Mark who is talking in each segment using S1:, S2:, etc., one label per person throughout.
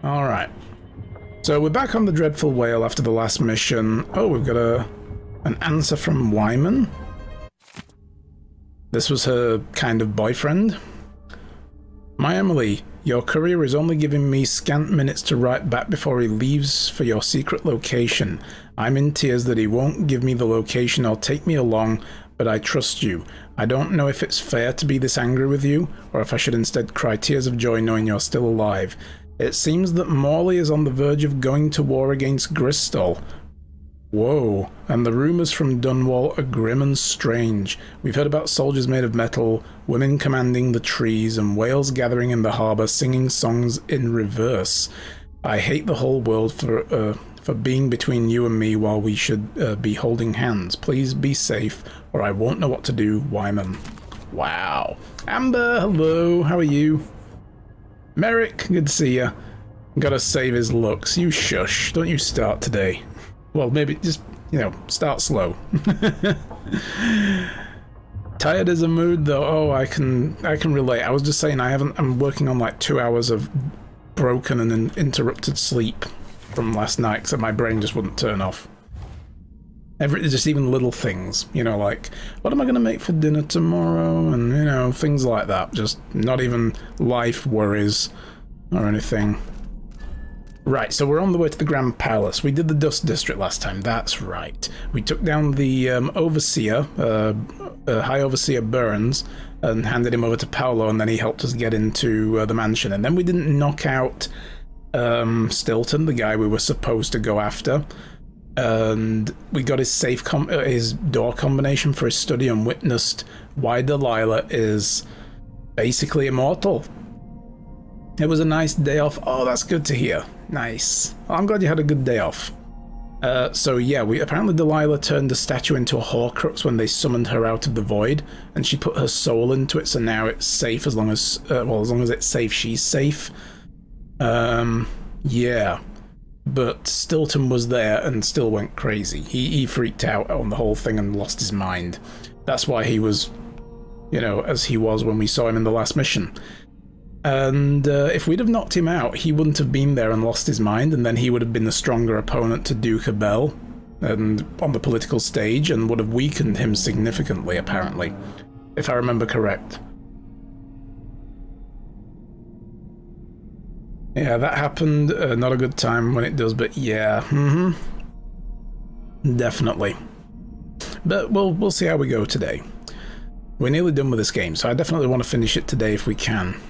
S1: Alright. So we're back on the Dreadful Whale after the last mission. Oh, we've got an answer from Wyman. This was her kind of boyfriend. My Emily, your courier is only giving me scant minutes to write back before he leaves for your secret location. I'm in tears that he won't give me the location or take me along, but I trust you. I don't know if it's fair to be this angry with you, or if I should instead cry tears of joy knowing you're still alive. It seems that Morley is on the verge of going to war against Gristol. Whoa, and the rumours from Dunwall are grim and strange. We've heard about soldiers made of metal, women commanding the trees, and whales gathering in the harbour singing songs in reverse. I hate the whole world for being between you and me while we should be holding hands. Please be safe, or I won't know what to do, Wyman. Wow. Amber, hello, how are you? Merrick, good to see ya. Gotta save his looks. You shush, don't you start today. Well, maybe just, start slow. Tired as a mood, though. Oh, I can relate. I was just saying I'm working on like 2 hours of broken and interrupted sleep from last night, so my brain just wouldn't turn off. Just even little things, like, what am I going to make for dinner tomorrow? And, things like that. Just not even life worries or anything. Right, so we're on the way to the Grand Palace. We did the Dust District last time, that's right. We took down the Overseer, High Overseer Burns, and handed him over to Paolo, and then he helped us get into the mansion. And then we didn't knock out Stilton, the guy we were supposed to go after. And we got his his door combination for his study and witnessed why Delilah is basically immortal. It was a nice day off. Oh, that's good to hear. Nice. Well, I'm glad you had a good day off. So yeah, apparently Delilah turned the statue into a Horcrux when they summoned her out of the void, and she put her soul into it, so now it's safe as long as it's safe, she's safe. Yeah. But Stilton was there and still went crazy. He freaked out on the whole thing and lost his mind. That's why he was, as he was when we saw him in the last mission. And if we'd have knocked him out, he wouldn't have been there and lost his mind, and then he would have been the stronger opponent to Duke Abel and on the political stage, and would have weakened him significantly, apparently, if I remember correct. Yeah, that happened. Not a good time when it does, but yeah, definitely. But we'll see how we go today. We're nearly done with this game, so I definitely want to finish it today if we can.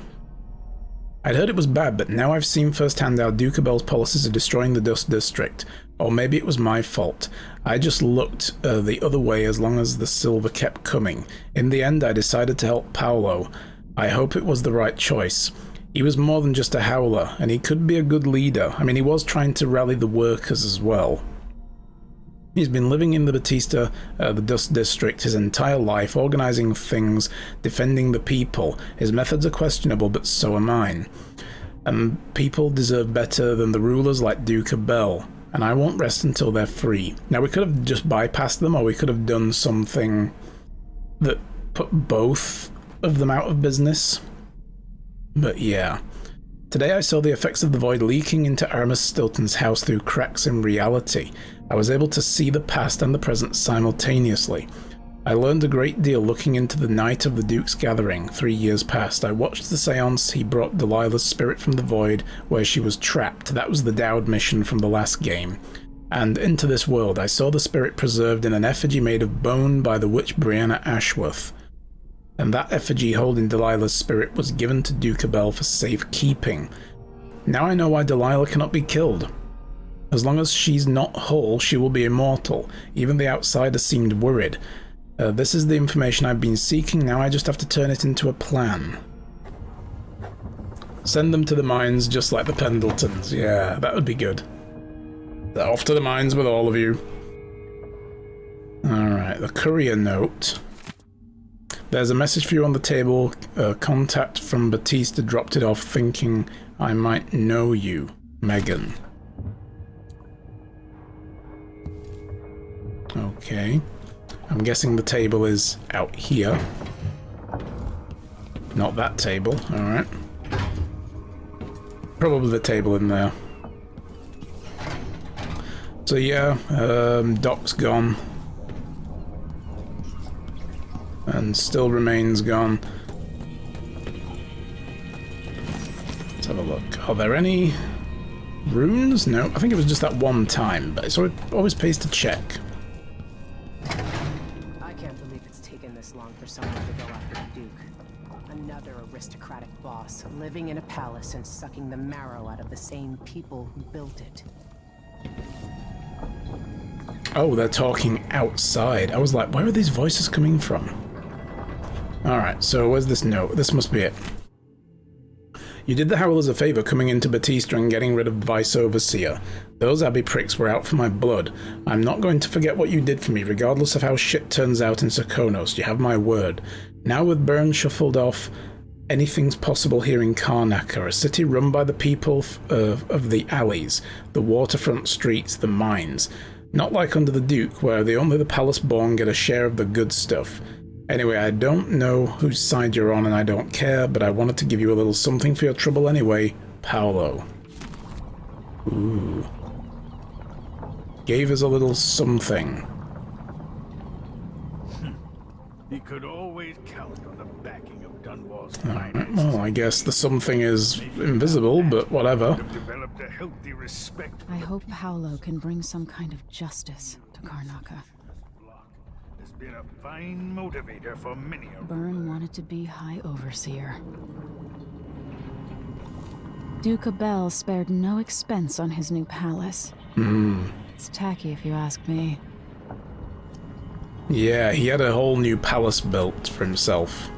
S1: I'd heard it was bad, but now I've seen firsthand how Duke Abel's policies are destroying the Dust District. Or maybe it was my fault. I just looked the other way as long as the silver kept coming. In the end, I decided to help Paolo. I hope it was the right choice. He was more than just a howler, and he could be a good leader. I mean, he was trying to rally the workers as well. He's been living in the Batista, the Dust District, his entire life, organizing things, defending the people. His methods are questionable, but so are mine. And people deserve better than the rulers like Duke Abel, and I won't rest until they're free. Now, we could have just bypassed them, or we could have done something that put both of them out of business. But yeah. Today I saw the effects of the void leaking into Aramis Stilton's house through cracks in reality. I was able to see the past and the present simultaneously. I learned a great deal looking into the night of the Duke's gathering, 3 years past. I watched the seance he brought Delilah's spirit from the void where she was trapped. That was the Dowd mission from the last game. And into this world. I saw the spirit preserved in an effigy made of bone by the witch Brianna Ashworth. And that effigy holding Delilah's spirit was given to Duke Abel for safekeeping. Now I know why Delilah cannot be killed. As long as she's not whole, she will be immortal. Even the outsiders seemed worried. This is the information I've been seeking, now I just have to turn it into a plan. Send them to the mines just like the Pendletons. Yeah, that would be good. Off to the mines with all of you. Alright, the courier note. There's a message for you on the table. Contact from Batista dropped it off thinking I might know you. Megan. Okay. I'm guessing the table is out here. Not that table. Alright. Probably the table in there. So yeah, Doc's gone. And still remains gone. Let's have a look. Are there any runes? No, I think it was just that one time, but it's always pays to check.
S2: I can't believe it's taken this long for someone to go after the Duke. Another aristocratic boss, living in a palace and sucking the marrow out of the same people who built it.
S1: Oh, they're talking outside. I was like, where are these voices coming from? Alright, so where's this note? This must be it. You did the Howlers a favor coming into Batista and getting rid of Vice Overseer. Those Abbey pricks were out for my blood. I'm not going to forget what you did for me, regardless of how shit turns out in Serkonos. You have my word. Now with Byrne shuffled off, anything's possible here in Karnaca, a city run by the people of the alleys, the waterfront streets, the mines. Not like under the Duke, where only the palace-born get a share of the good stuff. Anyway, I don't know whose side you're on and I don't care, but I wanted to give you a little something for your trouble anyway, Paolo. Ooh. Gave us a little something.
S3: He could always count on the backing of Dunbar's
S1: Alright, well, I guess the something is invisible, but whatever.
S3: Developed a healthy respect for
S4: I hope Paolo can bring some kind of justice to Karnaca.
S3: block. Has been a fine motivator for many of
S4: Byrne wanted to be High Overseer. Duke Abel spared no expense on his new palace. It's tacky if you ask me.
S1: Yeah, he had a whole new palace built for himself.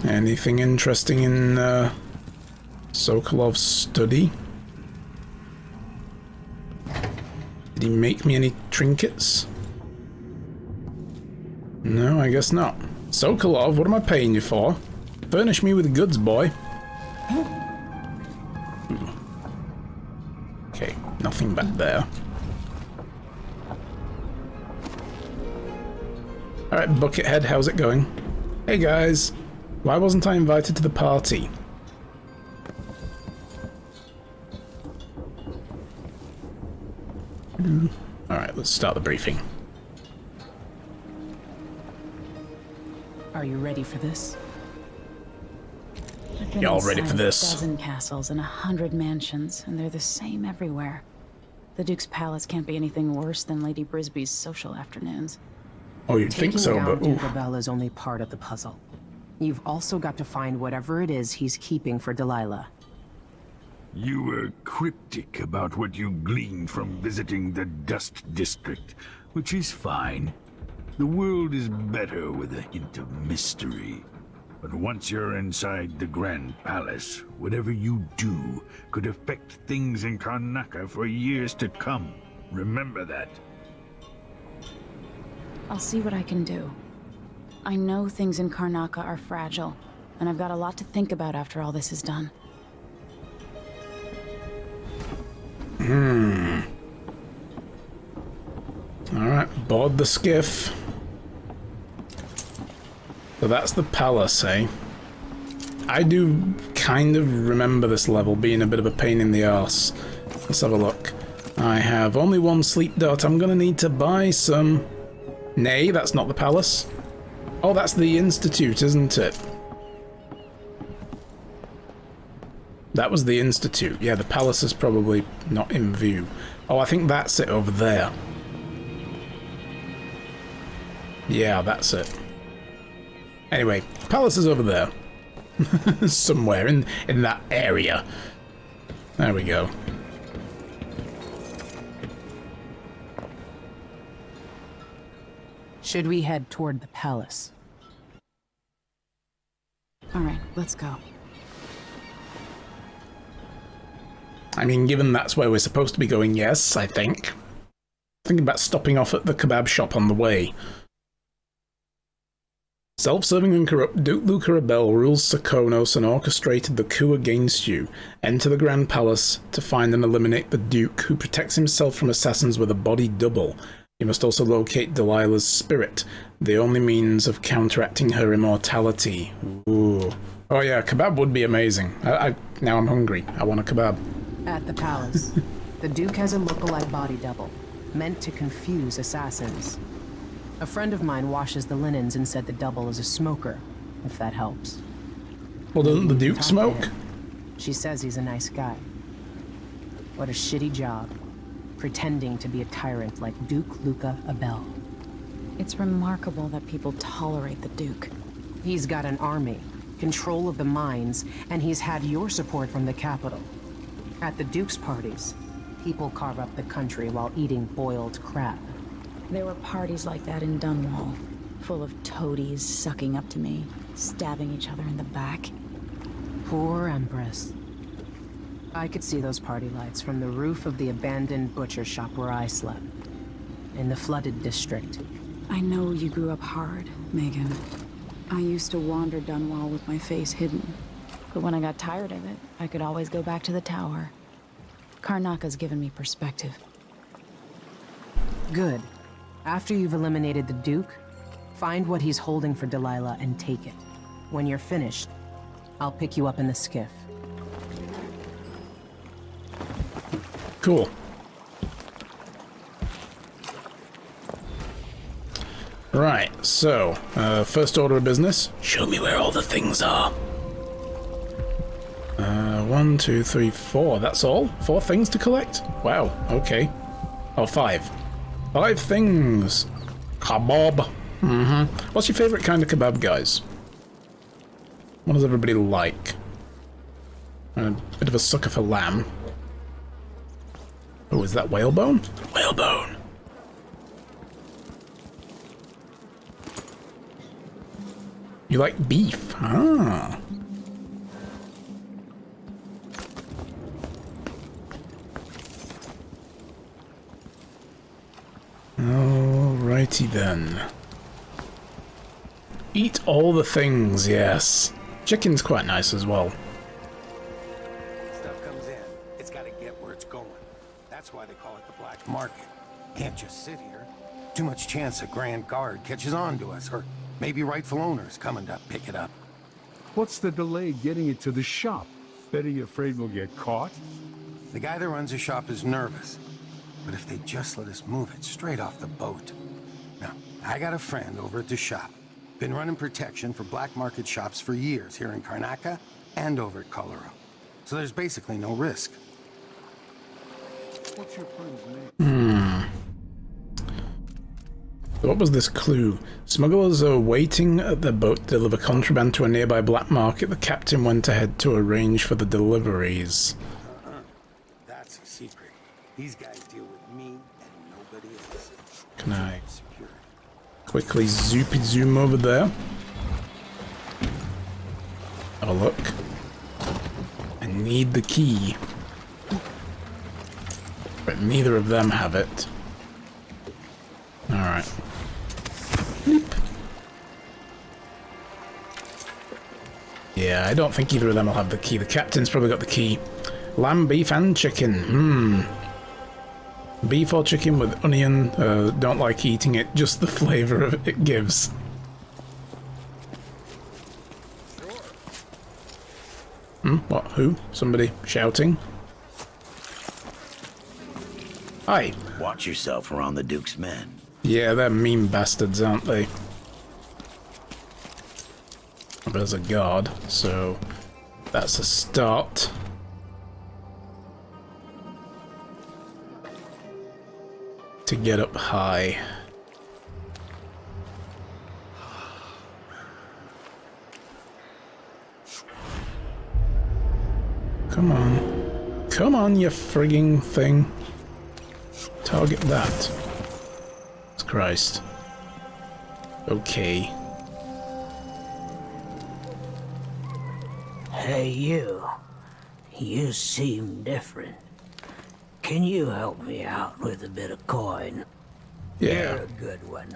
S1: Anything interesting in Sokolov's study? Did he make me any trinkets? No, I guess not. Sokolov, what am I paying you for? Furnish me with goods, boy. Okay, nothing back there. Alright, Buckethead, how's it going? Hey guys, why wasn't I invited to the party? Alright, let's start the briefing.
S2: Are you ready for this?
S4: I've been
S1: Y'all ready
S4: inside
S1: for this?
S4: A dozen castles and 100 mansions, and they're the same everywhere. The Duke's palace can't be anything worse than Lady Brisby's social afternoons.
S1: Oh, you'd think so,
S2: Taking
S1: but
S2: down
S1: oof.
S2: Duke Abel is only part of the puzzle. You've also got to find whatever it is he's keeping for Delilah.
S3: You were cryptic about what you gleaned from visiting the Dust District, which is fine. The world is better with a hint of mystery. But once you're inside the Grand Palace, whatever you do could affect things in Karnaca for years to come. Remember that.
S4: I'll see what I can do. I know things in Karnaca are fragile, and I've got a lot to think about after all this is done.
S1: Alright, board the skiff. So that's the palace, eh? I do kind of remember this level being a bit of a pain in the arse. Let's have a look. I have only one sleep dart. I'm gonna need to buy some... Nay, that's not the palace. Oh, that's the Institute, isn't it? That was the Institute. Yeah, the palace is probably not in view. Oh, I think that's it over there. Yeah, that's it. Anyway, palace is over there. Somewhere in that area. There we go.
S2: Should we head toward the palace?
S4: All right, let's go.
S1: I mean, given that's where we're supposed to be going, yes, I think. Thinking about stopping off at the kebab shop on the way. Self-serving and corrupt Duke Luca Rebel rules Serkonos and orchestrated the coup against you. Enter the Grand Palace to find and eliminate the Duke, who protects himself from assassins with a body double. You must also locate Delilah's spirit, the only means of counteracting her immortality. Ooh. Oh yeah, kebab would be amazing. Now I'm hungry. I want a kebab.
S2: At the palace, the Duke has a look-alike body double, meant to confuse assassins. A friend of mine washes the linens and said the double is a smoker, if that helps.
S1: Well, doesn't the Duke
S2: Talk to
S1: smoke?
S2: him. She says he's a nice guy. What a shitty job, pretending to be a tyrant like Duke Luca Abel.
S4: It's remarkable that people tolerate the Duke.
S2: He's got an army, control of the mines, and he's had your support from the capital. At the Duke's parties, people carve up the country while eating boiled crab.
S4: There were parties like that in Dunwall, full of toadies sucking up to me, stabbing each other in the back.
S2: Poor Empress. I could see those party lights from the roof of the abandoned butcher shop where I slept. In the flooded district.
S4: I know you grew up hard, Megan. I used to wander Dunwall with my face hidden. But when I got tired of it, I could always go back to the tower. Karnaka's given me perspective.
S2: Good. After you've eliminated the Duke, find what he's holding for Delilah and take it. When you're finished, I'll pick you up in the skiff.
S1: Cool. Right, so, first order of business. Show me where all the things are. 1, 2, 3, 4. That's all? 4 things to collect? Wow, okay. Oh, 5. 5 things. Kebab. What's your favorite kind of kebab, guys? What does everybody like? I'm a bit of a sucker for lamb. Oh, is that whalebone? Whalebone. You like beef? Ah. Alrighty then. Eat all the things, yes. Chicken's quite nice as well.
S5: Stuff comes in, it's got to get where it's going. That's why they call it the black market. Can't just sit here. Too much chance a Grand Guard catches on to us, or maybe rightful owners coming to pick it up.
S3: What's the delay getting it to the shop? Bet you afraid we'll get caught?
S5: The guy that runs the shop is nervous. But if they just let us move it straight off the boat. Now, I got a friend over at the shop. Been running protection for black market shops for years here in Karnaka and over at Colorado. So there's basically no risk.
S3: What's your friend's name?
S1: What was this clue? Smugglers are waiting at the boat to deliver contraband to a nearby black market. The captain went ahead to arrange for the deliveries.
S5: That's a secret. These guys deal with me and nobody else.
S1: Can I
S5: Secure.
S1: quickly zoom over there? Have a look. I need the key. But neither of them have it. Alright. Yeah, I don't think either of them will have the key. The captain's probably got the key. Lamb, beef, and chicken. Beef or chicken with onion. Don't like eating it, just the flavor it gives. What? Who? Somebody shouting? Hi.
S6: Watch yourself around the Duke's men.
S1: Yeah, they're mean bastards, aren't they? There's a guard, so that's a start. To get up high. Come on. Come on, you frigging thing. Target that. Christ. Okay.
S7: Hey, you. You seem different. Can you help me out with a bit of coin?
S1: Yeah.
S7: You're a good one.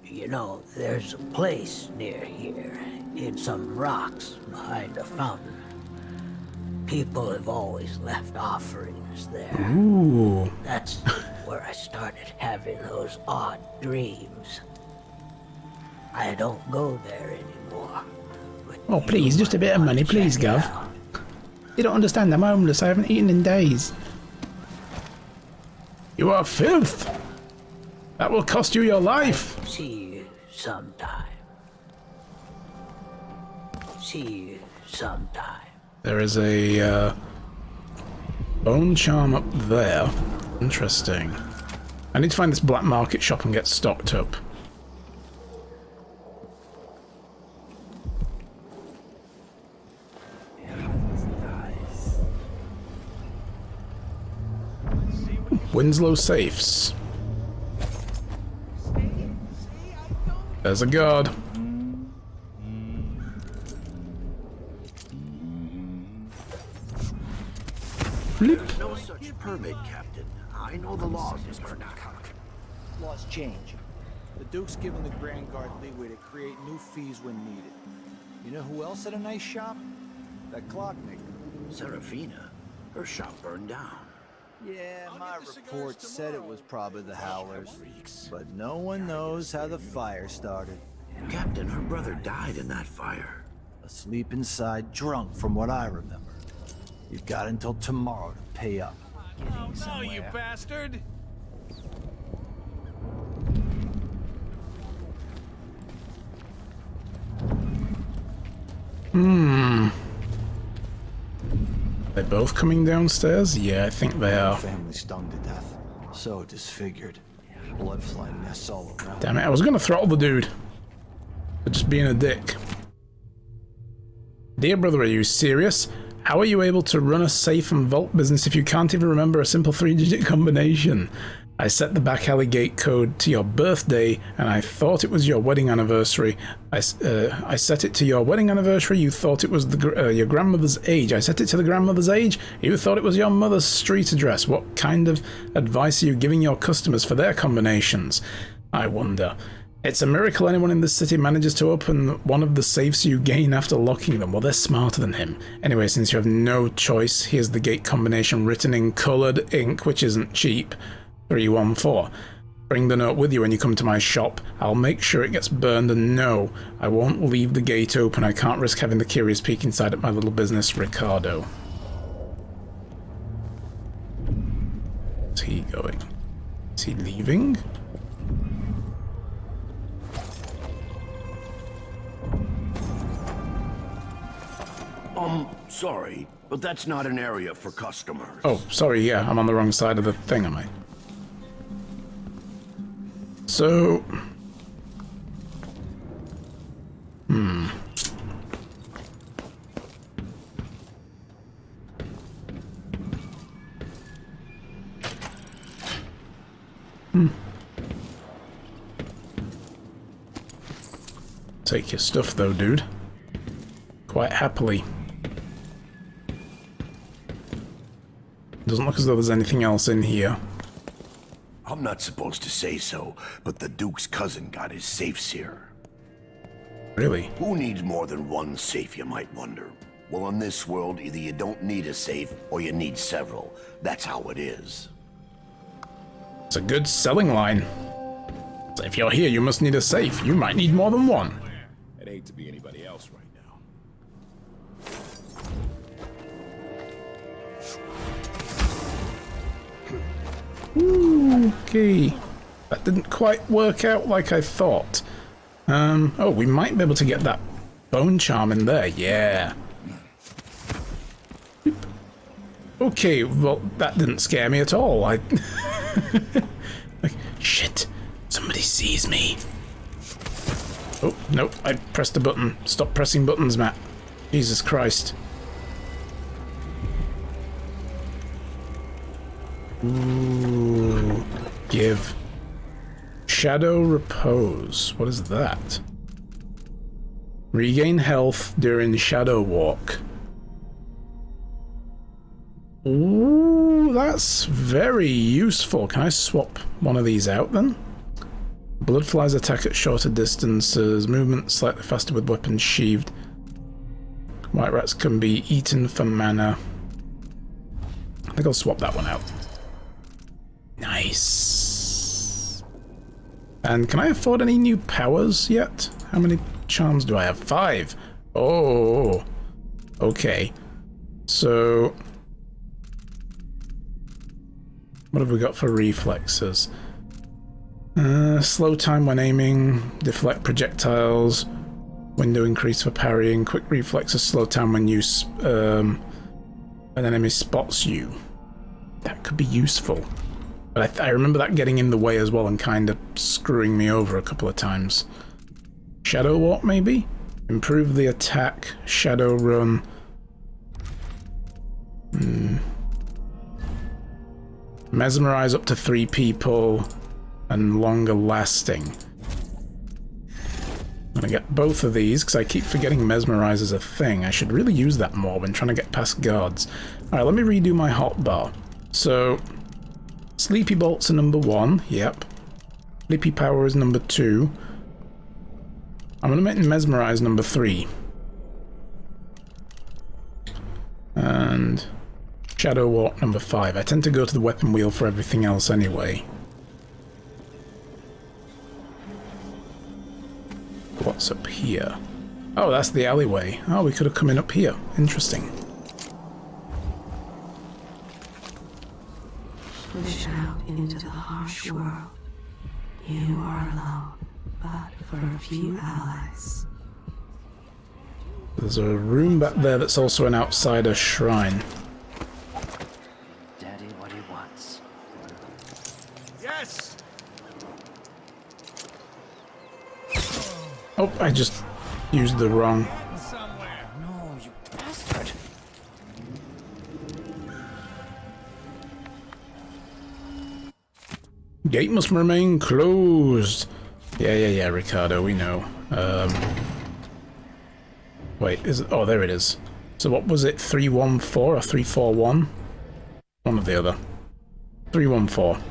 S7: You know, there's a place near here, in some rocks behind a fountain. People have always left offerings there.
S1: Ooh.
S7: That's where I started having those odd dreams. I don't go there anymore. But
S1: Oh, please, just a bit of money, please,
S7: check it
S1: Gov.
S7: out.
S1: You don't understand, I'm homeless. I haven't eaten in days. You are filth. That will cost you your life.
S7: See you sometime. See you sometime.
S1: There is a bone charm up there. Interesting. I need to find this black market shop and get stocked up. Winslow safes. There's a guard. Flip.
S6: No such permit, Captain. I know the laws, Mr. Knockout.
S8: Laws change. The Duke's given the Grand Guard leeway to create new fees when needed. You know who else had a nice shop? That clockmaker.
S6: Serafina. Her shop burned down.
S8: Yeah, my report said it was probably the Howlers. But no one knows how the fire started.
S6: Captain, her brother died in that fire.
S8: Asleep inside, drunk from what I remember. You've got until tomorrow to pay up.
S9: Oh no, you bastard!
S1: They're both coming downstairs? Yeah, I think they are.
S8: Family stung to death. So disfigured. Blood flying mess all around.
S1: Damn it, I was gonna throttle the dude. For just being a dick. Dear brother, are you serious? How are you able to run a safe and vault business if you can't even remember a simple 3-digit combination? I set the back alley gate code to your birthday, and I thought it was your wedding anniversary. I set it to your wedding anniversary. You thought it was your grandmother's age. I set it to the grandmother's age. You thought it was your mother's street address. What kind of advice are you giving your customers for their combinations? I wonder. It's a miracle anyone in this city manages to open one of the safes you gain after locking them. Well, they're smarter than him. Anyway, since you have no choice, here's the gate combination written in coloured ink, which isn't cheap. 314. Bring the note with you when you come to my shop. I'll make sure it gets burned, and no, I won't leave the gate open. I can't risk having the curious peek inside at my little business, Ricardo. Where's he going? Is he leaving?
S6: Sorry, but that's not an area for customers.
S1: Oh, sorry, yeah, I'm on the wrong side of the thing, am I? So... Take your stuff, though, dude. Quite happily. Doesn't look as though there's anything else in here.
S6: I'm not supposed to say so, but the Duke's cousin got his safes here.
S1: Really?
S6: Who needs more than one safe, you might wonder? Well, in this world, either you don't need a safe, or you need several. That's how it is.
S1: It's a good selling line. So if you're here, you must need a safe. You might need more than one.
S9: It ain't to be anybody else right now.
S1: Okay. That didn't quite work out like I thought. Oh, we might be able to get that bone charm in there. Yeah. Okay, well, that didn't scare me at all. Like, shit. Somebody sees me. Oh, nope, I pressed a button. Stop pressing buttons, Matt. Jesus Christ. Ooh. Give. Shadow Repose. What is that? Regain health during Shadow Walk. Ooh, that's very useful. Can I swap one of these out then? Bloodflies attack at shorter distances. Movement slightly faster with weapons sheathed. White rats can be eaten for mana. I think I'll swap that one out. Nice. And can I afford any new powers yet? How many charms do I have? 5. Oh, okay. So, what have we got for reflexes? Slow time when aiming, deflect projectiles, window increase for parrying, quick reflexes, slow time when an enemy spots you. That could be useful. But I remember that getting in the way as well and kind of screwing me over a couple of times. Shadow walk, maybe? Improve the attack, shadow run. Mesmerize up to 3 people, and longer lasting. I'm gonna get both of these because I keep forgetting mesmerize is a thing. I should really use that more when trying to get past guards. Alright, let me redo my hotbar. So, Sleepy Bolts are number 1, yep. Sleepy Power is number 2. I'm gonna make Mesmerize number 3. And Shadow Walk number 5. I tend to go to the weapon wheel for everything else anyway. What's up here? Oh, that's the alleyway. Oh, we could have come in up here. Interesting.
S10: Push out into the harsh world. You are alone, but for a few allies.
S1: There's a room back there that's also an outsider shrine.
S7: Daddy what he wants.
S9: Yes!
S1: Oh, I just used the wrong.
S9: Somewhere.
S7: No, you bastard.
S1: Gate must remain closed. Yeah, Ricardo, we know. Wait, is it? Oh, there it is. So what was it? 314 or 341? One or the other. 314.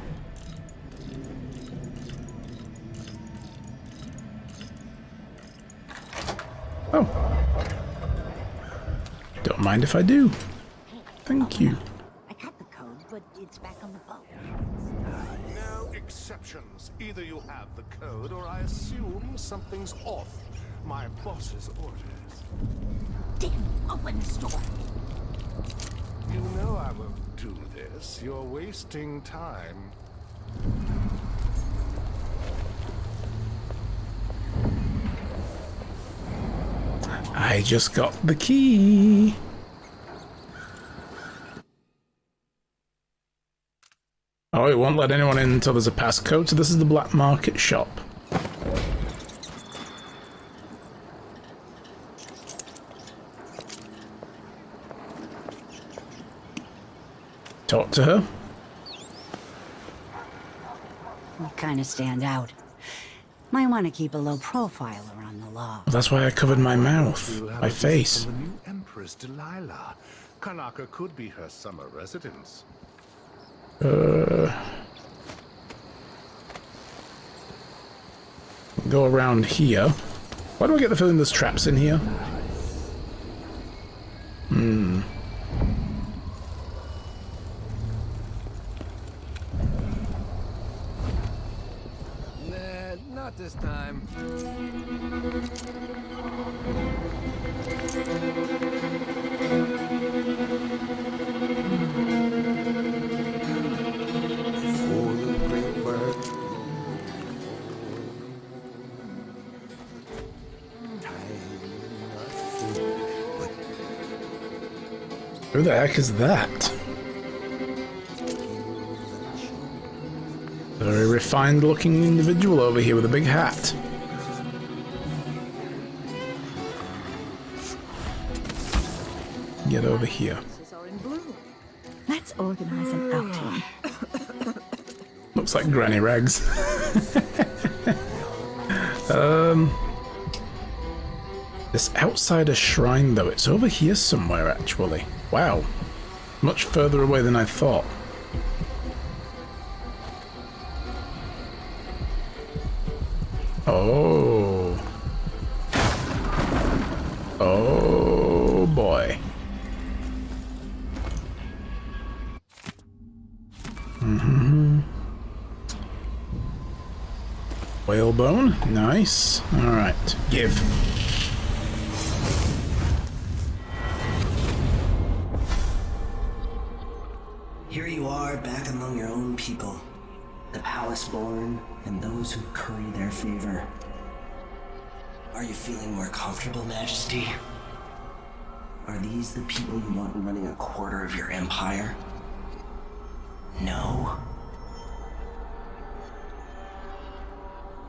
S1: Oh. Don't mind if I do. Thank you.
S10: I got the code, but it's back on the boat.
S11: No exceptions. Either you have the code or I assume something's off. My boss's orders.
S10: Damn, open this door.
S11: You know I won't do this. You're wasting time.
S1: I just got the key. Oh, it won't let anyone in until there's a passcode, so this is the black market shop. Talk to her.
S10: You kind of stand out. Might want to keep a low profile around the law.
S1: That's why I covered my mouth, my face.
S11: From the new Empress Delilah. Kanaka could be her summer residence.
S1: Go around here. Why do I get the feeling there's traps in here?
S8: Nah, not this time.
S5: For the great work.
S1: Who the heck is that? A very refined looking individual over here with a big hat. Get over here.
S4: Let's organize an outing.
S1: Looks like Granny Rags. This outsider shrine though, it's over here somewhere actually. Wow. Much further away than I thought. Oh. Oh boy. whalebone. Nice. Alright, give.
S12: Here you are, back among your own people. The palace-born, and those who curry their favor. Are you feeling more comfortable, Majesty? Are these the people you want running a quarter of your empire? No?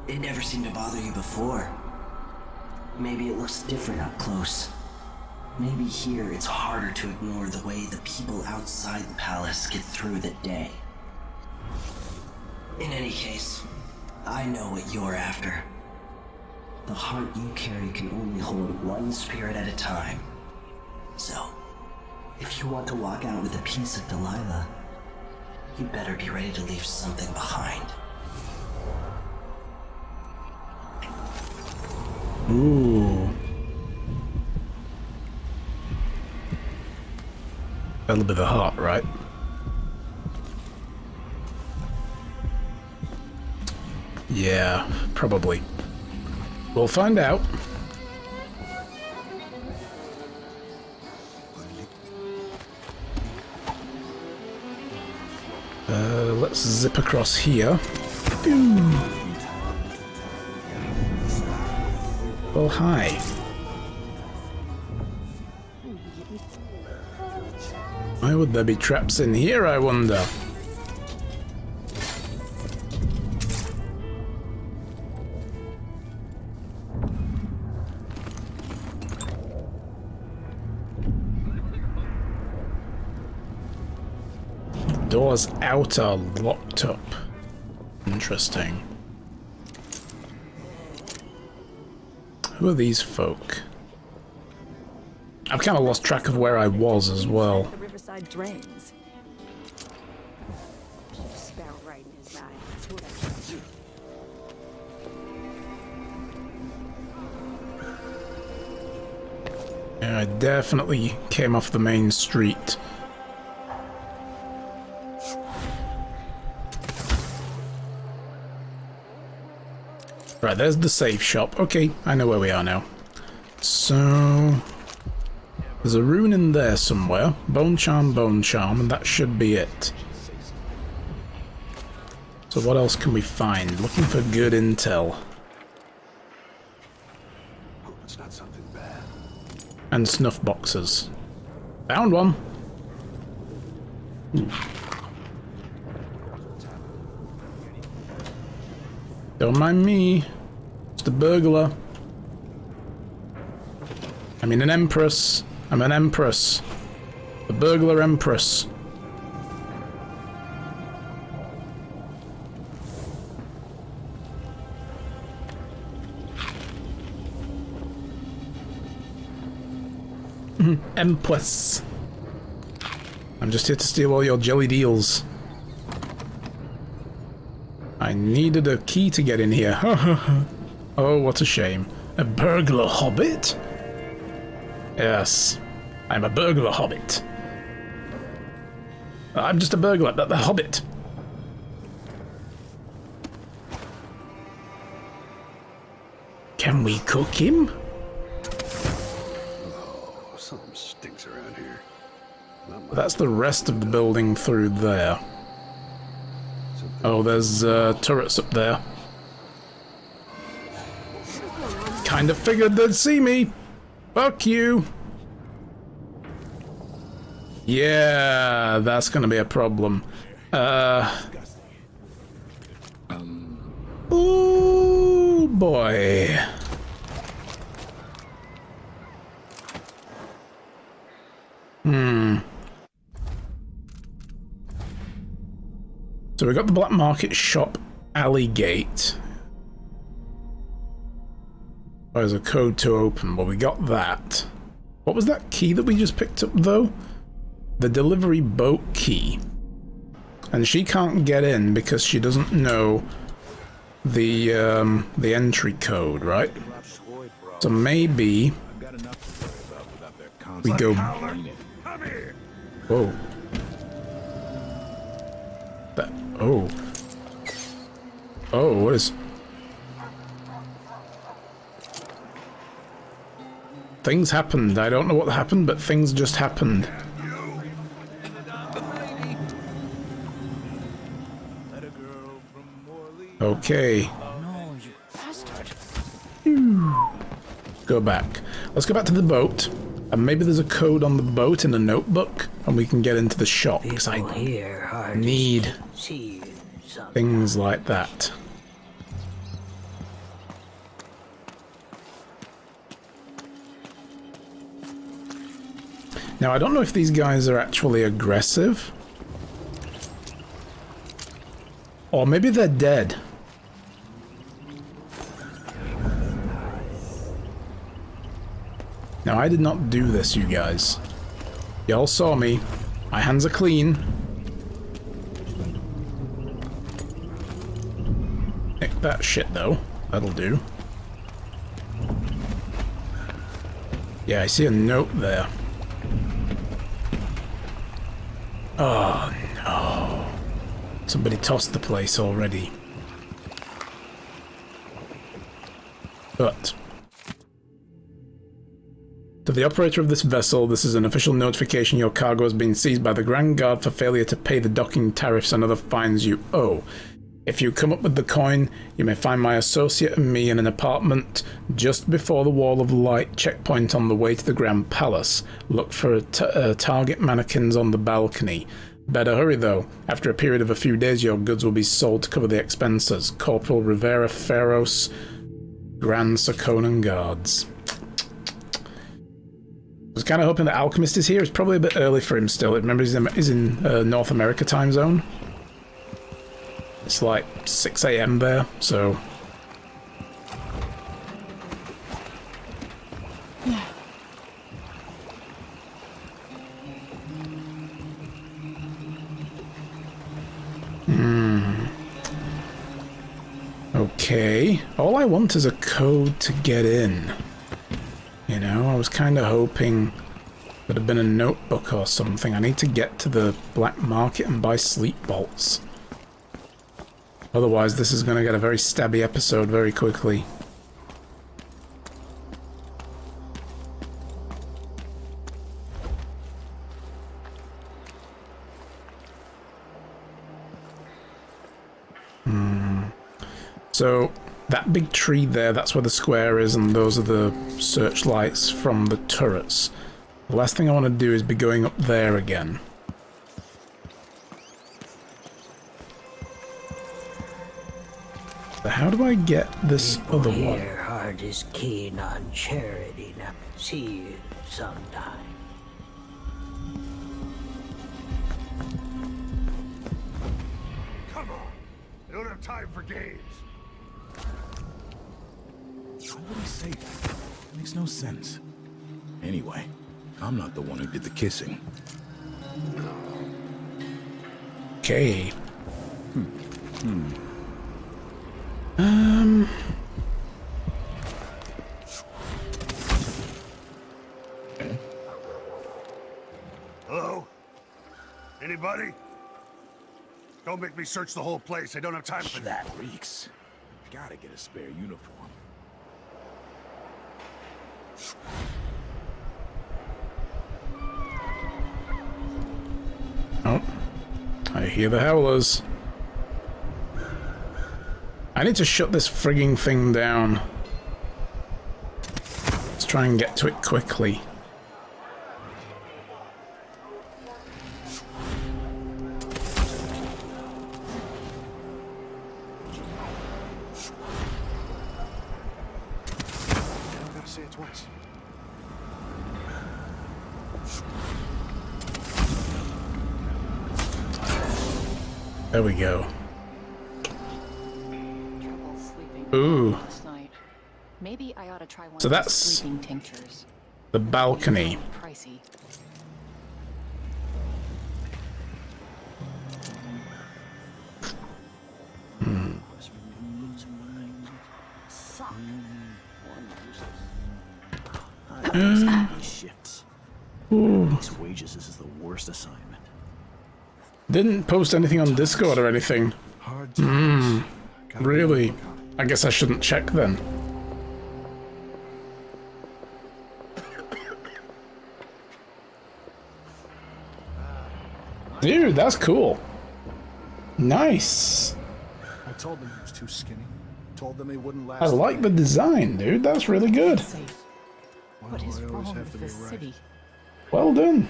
S12: It never seemed to bother you before. Maybe it looks different up close. Maybe here it's harder to ignore the way the people outside the palace get through the day. In any case, I know what you're after. The heart you carry can only hold one spirit at a time. So, if you want to walk out with a piece of Delilah, you better be ready to leave something behind.
S1: Ooh. That'll be the heart, right? Yeah, probably. We'll find out. Let's zip across here. Boom. Well, hi. Why would there be traps in here, I wonder? Doors out are locked up. Interesting. Who are these folk? I've kind of lost track of where I was as well.
S4: The riverside drains. Sparrow right in his eye. That's what I do.
S1: Yeah, I definitely came off the main street. Right, there's the safe shop. Okay, I know where we are now. So... there's a rune in there somewhere. Bone charm, and that should be it. So what else can we find? Looking for good intel.
S11: Hope it's not something bad.
S1: And snuff boxes. Found one. Ooh. Don't mind me. It's the burglar. I mean an empress. I'm an empress. The burglar empress. Empress. I'm just here to steal all your jelly deals. I needed a key to get in here. Oh, what a shame. A burglar hobbit? Yes, I'm a burglar hobbit. I'm just a burglar, the hobbit. Can we cook him?
S11: Oh, something stinks around here.
S1: That's the rest of the building through there. Oh, there's turrets up there. Kind of figured they'd see me. Fuck you. Yeah, that's gonna be a problem. Ooh, boy. So we got the black market shop alley gate. There's a code to open. Well, we got that. What was that key that we just picked up, though? The delivery boat key. And she can't get in because she doesn't know the entry code, right? So maybe we go. Whoa. That. Oh. Oh, what is? Things happened. I don't know what happened, but things just happened. Okay. Go back. Let's go back to the boat. And maybe there's a code on the boat in the notebook, and we can get into the shop, because I need things like that. Now, I don't know if these guys are actually aggressive. Or maybe they're dead. Now, I did not do this, you guys. Y'all saw me. My hands are clean. Nick that shit, though. That'll do. Yeah, I see a note there. Oh, no. Somebody tossed the place already. But... to the operator of this vessel, this is an official notification your cargo has been seized by the Grand Guard for failure to pay the docking tariffs and other fines you owe. If you come up with the coin, you may find my associate and me in an apartment just before the Wall of Light checkpoint on the way to the Grand Palace. Look for target mannequins on the balcony. Better hurry though. After a period of a few days, your goods will be sold to cover the expenses. Corporal Rivera Ferros, Grand Sakonan Guards. I was kind of hoping that Alchemist is here. It's probably a bit early for him still. Remember, he's in North America time zone. It's like 6 AM there, so... Okay. All I want is a code to get in. You know, I was kind of hoping there'd have been a notebook or something. I need to get to the black market and buy sleep bolts. Otherwise, this is going to get a very stabby episode very quickly. So, that big tree there, that's where the square is, and those are the searchlights from the turrets. The last thing I want to do is be going up there again. But how do I get this other one?
S7: Your heart is keen on charity. Now, see you sometime.
S11: Come on. I don't have time for games.
S9: Why would he say that? It makes no sense. Anyway, I'm not the one who did the kissing.
S1: Okay.
S11: Hello? Anybody? Don't make me search the whole place. I don't have time for that.
S9: Reeks. Gotta get a spare uniform.
S1: Oh, I hear the howlers. I need to shut this frigging thing down. Let's try and get to it quickly.
S11: I gotta say it twice.
S1: There we go. Ooh.
S4: Maybe I ought to try one
S1: So
S4: of those
S1: that's
S4: sleeping tinctures.
S1: the balcony.
S4: Pricey.
S8: Shifts.
S1: Ooh.
S8: These wages, this is the worst assignment.
S1: Didn't post anything on Discord or anything. Really? I guess I shouldn't check then. Dude, that's cool. Nice.
S11: I told them he was too skinny. Told them he wouldn't last.
S1: I like the design, dude. That's really good.
S2: What is wrong with this city?
S1: Well done.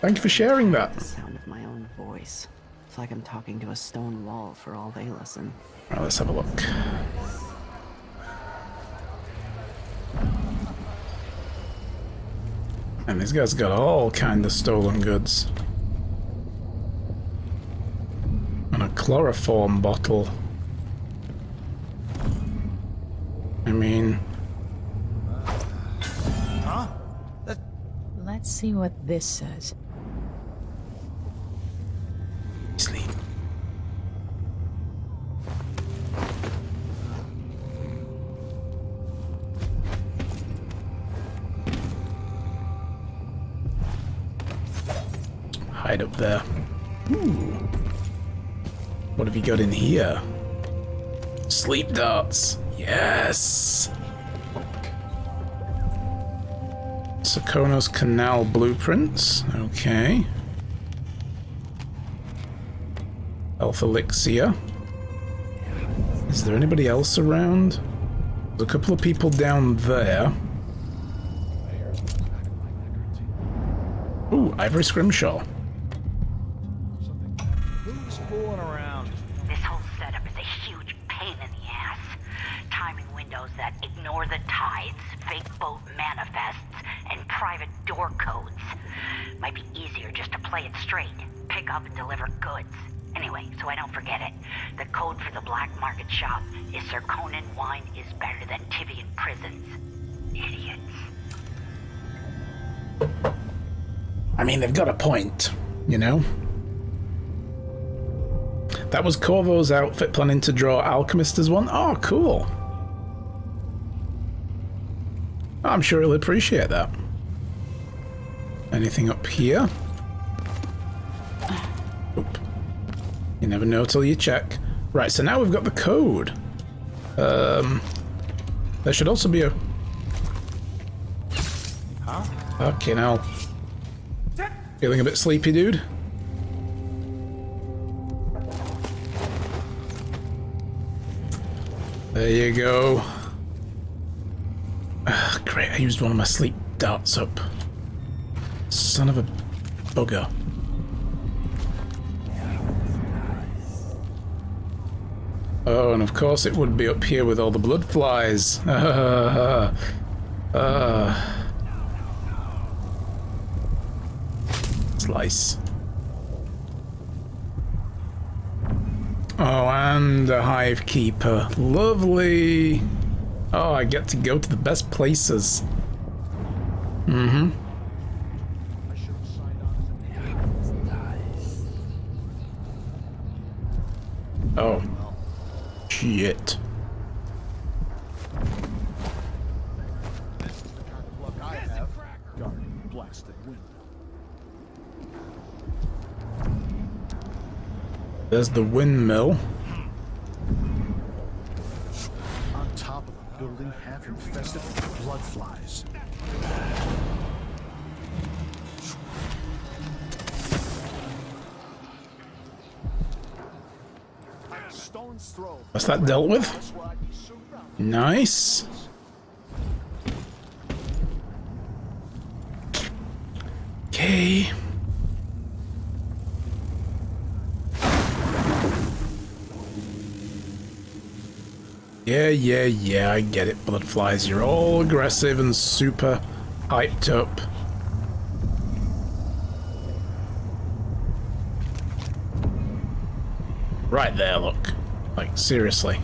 S1: Thank you for sharing that.
S10: The sound of my own voice. It's like I'm talking to a stone wall for all they listen.
S1: Right, let's have a look. And these guys got all kind of stolen goods. And a chloroform bottle. I mean...
S8: Huh?
S4: Let's see what this says.
S1: Sleep. Hide up there. Ooh. What have you got in here? Sleep darts. Yes. Sokonos Canal blueprints. Okay. Health elixir. Is there anybody else around? There's a couple of people down there. Ooh, Ivory Scrimshaw.
S8: Who's fooling around?
S13: This whole setup is a huge pain in the ass. Timing windows that ignore the tides, fake boat manifests, and private door codes. Might be easier just to play it straight. Pick up and deliver goods. Anyway, so I don't forget it. The code for the black market shop is Sir Conan wine is better than Tivian prisons. Idiots.
S1: I mean, they've got a point, you know? That was Corvo's outfit planning to draw Alchemist as one? Oh, cool. I'm sure he'll appreciate that. Anything up here? Oop. You never know till you check. Right, so now we've got the code. There should also be a...
S8: Huh?
S1: Fucking hell. Feeling a bit sleepy, dude? There you go. Great, I used one of my sleep darts up. Son of a bugger. Oh, and of course it would be up here with all the blood flies. Slice. Oh, and a hive keeper. Lovely. Oh, I get to go to the best places. Mm-hmm. Oh. Shit.
S8: This is the kind of luck I have. Guarding blasted window.
S1: There's the windmill.
S8: On top of a building half infested with blood flies. Stone's throw.
S1: What's that dealt with? Nice. Okay. Yeah, I get it, blood flies. You're all aggressive and super hyped up. Right there, look. Like, seriously.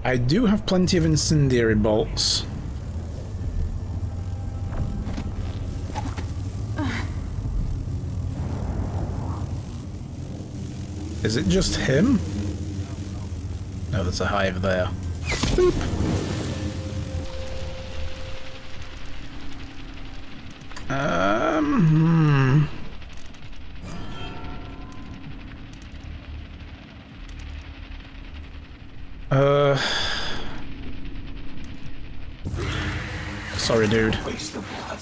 S1: I do have plenty of incendiary bolts. Is it just him? No, there's a hive there. Boop. Sorry, dude.
S6: Waste the blood.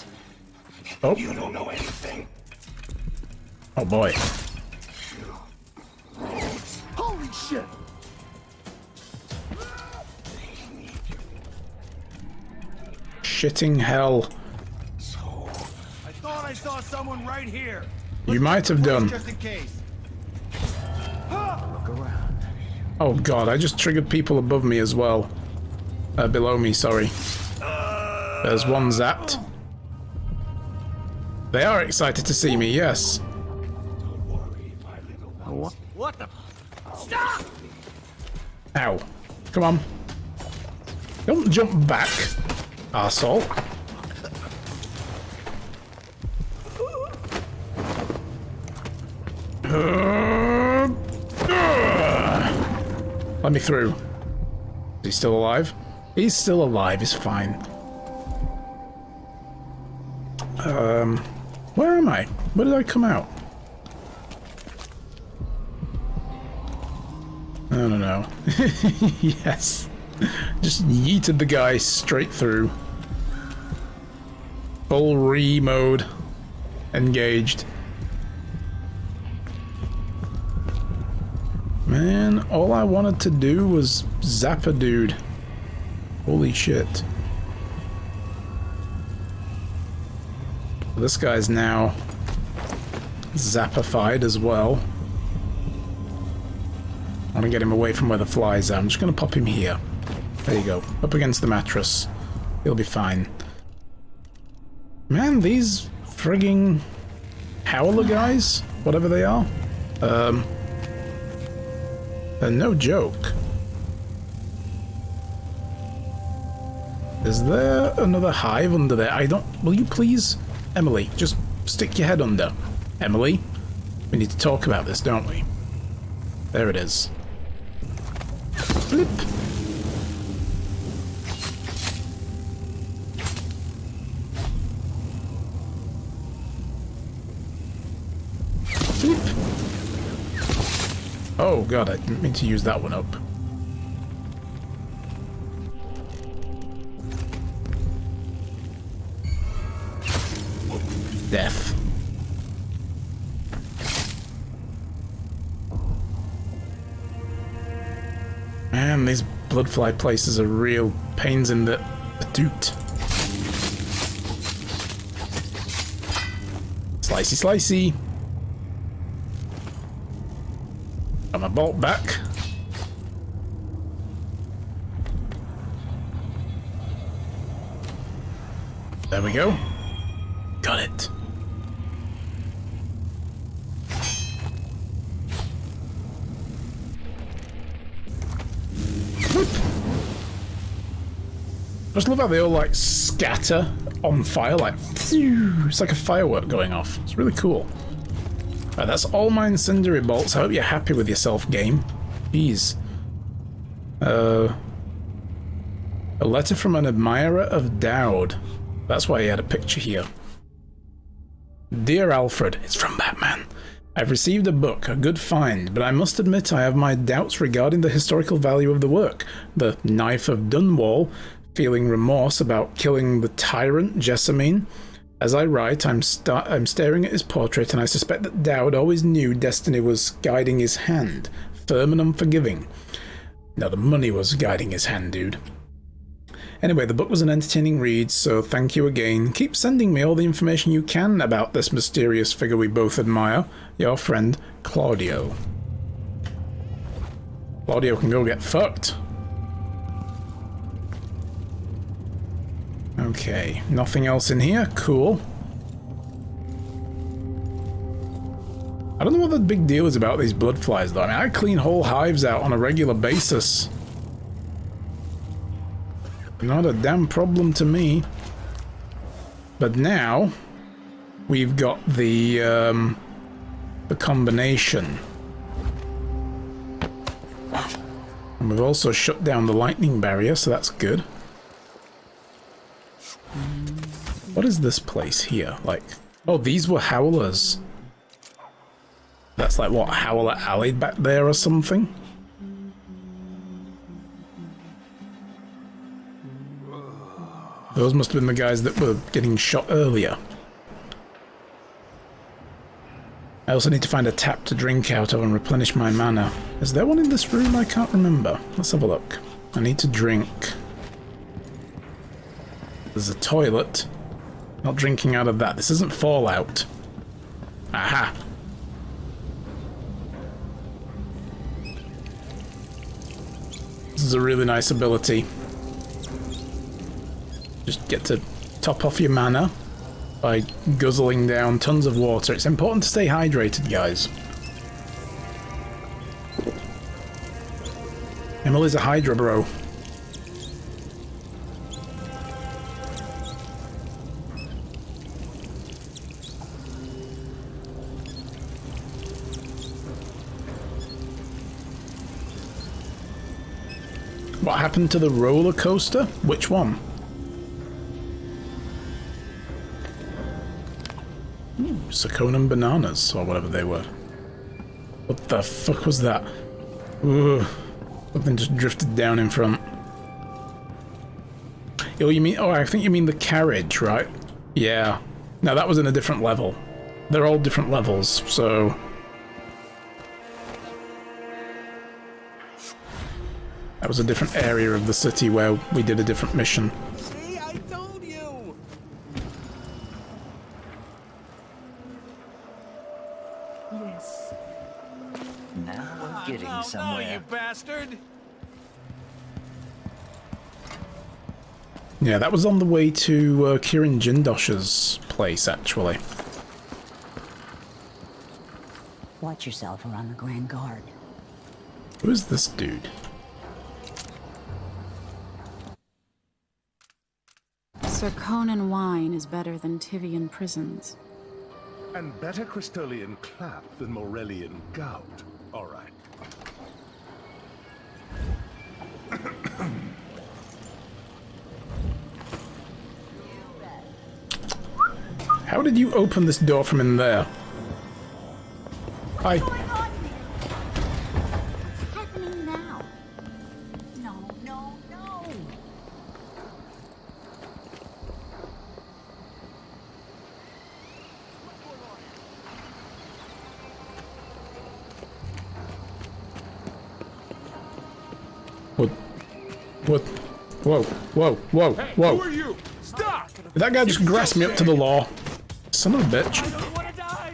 S1: Oh.
S6: You don't know anything.
S1: Oh boy.
S11: Holy shit!
S1: Shitting hell.
S8: I thought I saw someone right here.
S1: You might have done.
S8: Just in case. Look around.
S1: Oh god, I just triggered people above me as well. Below me, sorry. There's one zapped. They are excited to see me, yes.
S8: What the? Stop!
S1: Ow. Come on. Don't jump back, arsehole. Let me through. Is he still alive? He's still alive, he's fine. Where am I? Where did I come out? I don't know. Yes. Just yeeted the guy straight through. Full re-mode. Engaged. Man, all I wanted to do was zap a dude. Holy shit. This guy's now zappified as well. I want to get him away from where the flies are. I'm just going to pop him here. There you go. Up against the mattress. He'll be fine. Man, these frigging howler guys, whatever they are, they're no joke. Is there another hive under there? I don't... Will you please... Emily, just stick your head under. Emily, we need to talk about this, don't we? There it is. Flip. Flip. Oh god, I didn't mean to use that one up. Death. Man, these bloodfly places are real pains in the doot. Slicey, slicey. Got my bolt back. There we go. Got it. I just love how they all like scatter on fire, like phew, it's like a firework going off. It's really cool. Right, that's all my incendiary bolts. I hope you're happy with yourself, game. Jeez. A letter from an admirer of Dowd. That's why he had a picture here. Dear Alfred, it's from Batman. I've received a book, a good find, but I must admit I have my doubts regarding the historical value of the work. The Knife of Dunwall, feeling remorse about killing the tyrant Jessamine. As I write, I'm staring at his portrait, and I suspect that Dowd always knew destiny was guiding his hand, firm and unforgiving. No, the money was guiding his hand, dude. Anyway, the book was an entertaining read, so thank you again. Keep sending me all the information you can about this mysterious figure we both admire. Your friend, Claudio. Claudio can go get fucked. Okay, nothing else in here? Cool. I don't know what the big deal is about these blood flies, though. I mean, I clean whole hives out on a regular basis. Not a damn problem to me. But now we've got the combination. And we've also shut down the lightning barrier, so that's good. What is this place here? Like, oh, these were howlers. That's like what, Howler Alley back there or something? Those must have been the guys that were getting shot earlier. I also need to find a tap to drink out of and replenish my mana. Is there one in this room? I can't remember. Let's have a look. I need to drink. There's a toilet. Not drinking out of that. This isn't Fallout. Aha! This is a really nice ability. Just get to top off your mana by guzzling down tons of water. It's important to stay hydrated, guys. Emily's a Hydra bro. What happened to the roller coaster? Which one? Sakonan bananas, or whatever they were. What the fuck was that? Ooh, something just drifted down in front. Oh, you mean? Oh, I think you mean the carriage, right? Yeah. No, that was in a different level. They're all different levels, so. That was a different area of the city where we did a different mission.
S14: See, I told you.
S12: Yes. Now we're getting somewhere.
S14: No, you bastard!
S1: Yeah, that was on the way to Kirin Jindosh's place, actually.
S13: Watch yourself around the Grand Guard.
S1: Who is this dude?
S4: Sarkonan wine is better than Tivian prisons.
S11: And better Crystolian clap than Morellian gout. All right.
S1: How did you open this door from in there? Hi.
S13: What's happening now? No, no, no!
S1: What? Whoa, whoa, whoa, whoa.
S14: Who are you? Stop!
S1: Did that guy just grasp me up to the law? Son of a bitch.
S14: I don't want to die.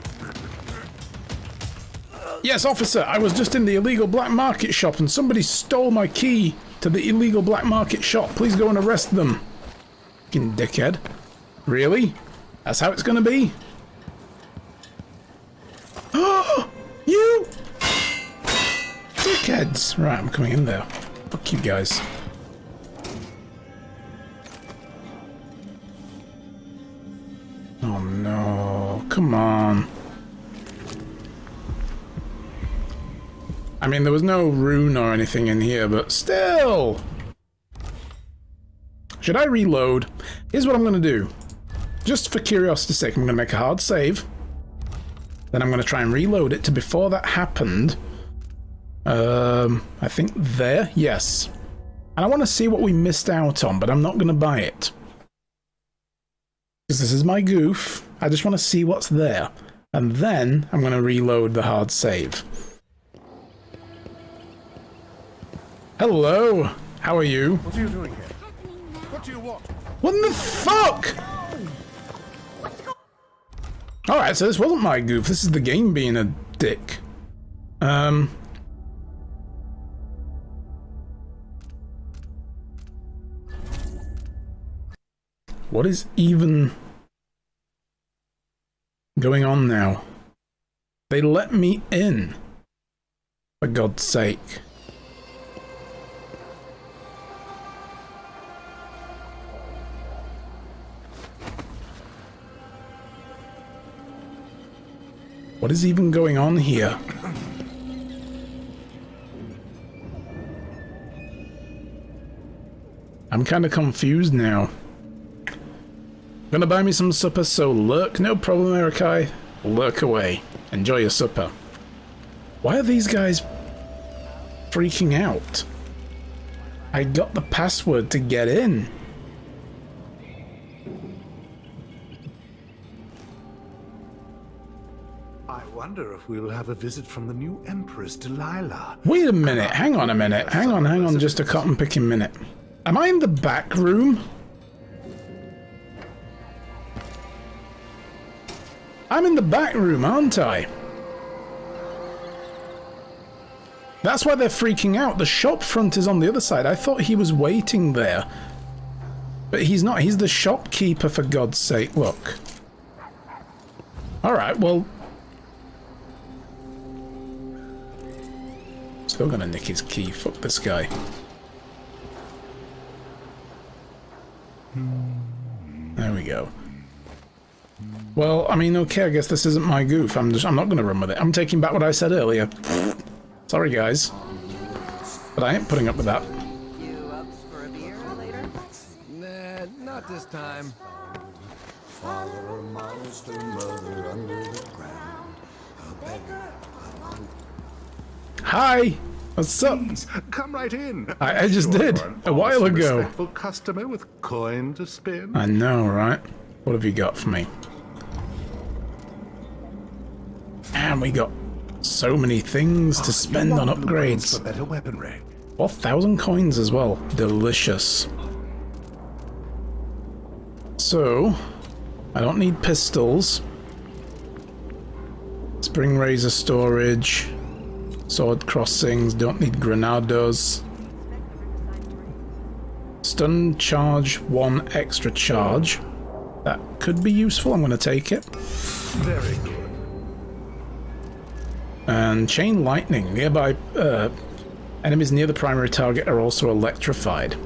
S1: Yes, officer, I was just in the illegal black market shop and somebody stole my key to the illegal black market shop. Please go and arrest them. Fucking dickhead. Really? That's how it's gonna be? Oh, you! Dickheads. Right, I'm coming in there. Fuck you guys. Oh no, come on. I mean, there was no rune or anything in here, but still! Should I reload? Here's what I'm gonna do. Just for curiosity's sake, I'm gonna make a hard save. Then I'm gonna try and reload it to before that happened. I think there? Yes. And I want to see what we missed out on, but I'm not gonna buy it. Because this is my goof. I just want to see what's there. And then I'm going to reload the hard save. Hello! How are you?
S11: What are you doing here? What do you want?
S1: What in the fuck? Alright, so this wasn't my goof. This is the game being a dick. What is even going on now? They let me in. For God's sake. What is even going on here? I'm kind of confused now. Gonna buy me some supper, so lurk. No problem, Erikai. Lurk away. Enjoy your supper. Why are these guys freaking out? I got the password to get in.
S11: wonder if we'll have a visit from the new Empress Delilah.
S1: Wait a minute. Hang on a minute. Hang on just a cotton picking minute. Am I in the back room? I'm in the back room, aren't I? That's why they're freaking out. The shop front is on the other side. I thought he was waiting there. But he's not. He's the shopkeeper, for God's sake. Look. Alright, well... Still gonna nick his key. Fuck this guy. There we go. Well, I mean, okay, I guess this isn't my goof. I'm not gonna run with it. I'm taking back what I said earlier. Sorry, guys. But I ain't putting up with that.
S14: You up for a beer later? Nah, not this time.
S15: Father, monster, mother under the ground. A beggar.
S1: Hi! What's up?
S11: Please, come right in.
S1: I just did, a while ago.
S11: Respectful customer with coin to spin.
S1: I know, right? What have you got for me? And we got so many things to spend on upgrades.
S11: For better weaponry.
S1: 1,000 coins as well. Delicious. So, I don't need pistols. Spring razor storage. Sword crossings. Don't need granados. Stun charge 1 extra charge. That could be useful. I'm going to take it.
S11: Very good.
S1: And chain lightning. Nearby enemies near the primary target are also electrified.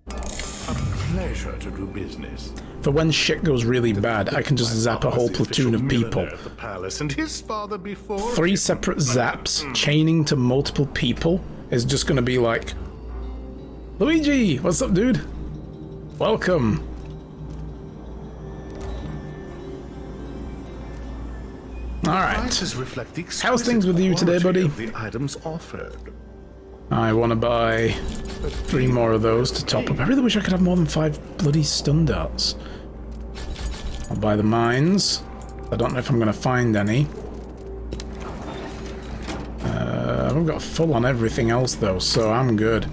S11: A pleasure to do business.
S1: For when shit goes really bad, I can just zap a whole platoon of people.
S11: At the palace and his father before
S1: 3 separate zaps, chaining to multiple people, is just going to be like, Luigi, what's up, dude? Welcome. Alright. How's things with you today, buddy?
S11: The items offered.
S1: I want to buy 3 more of those to top up. I really wish I could have more than 5 bloody stun darts. I'll buy the mines. I don't know if I'm going to find any. I've got full on everything else though, so I'm good.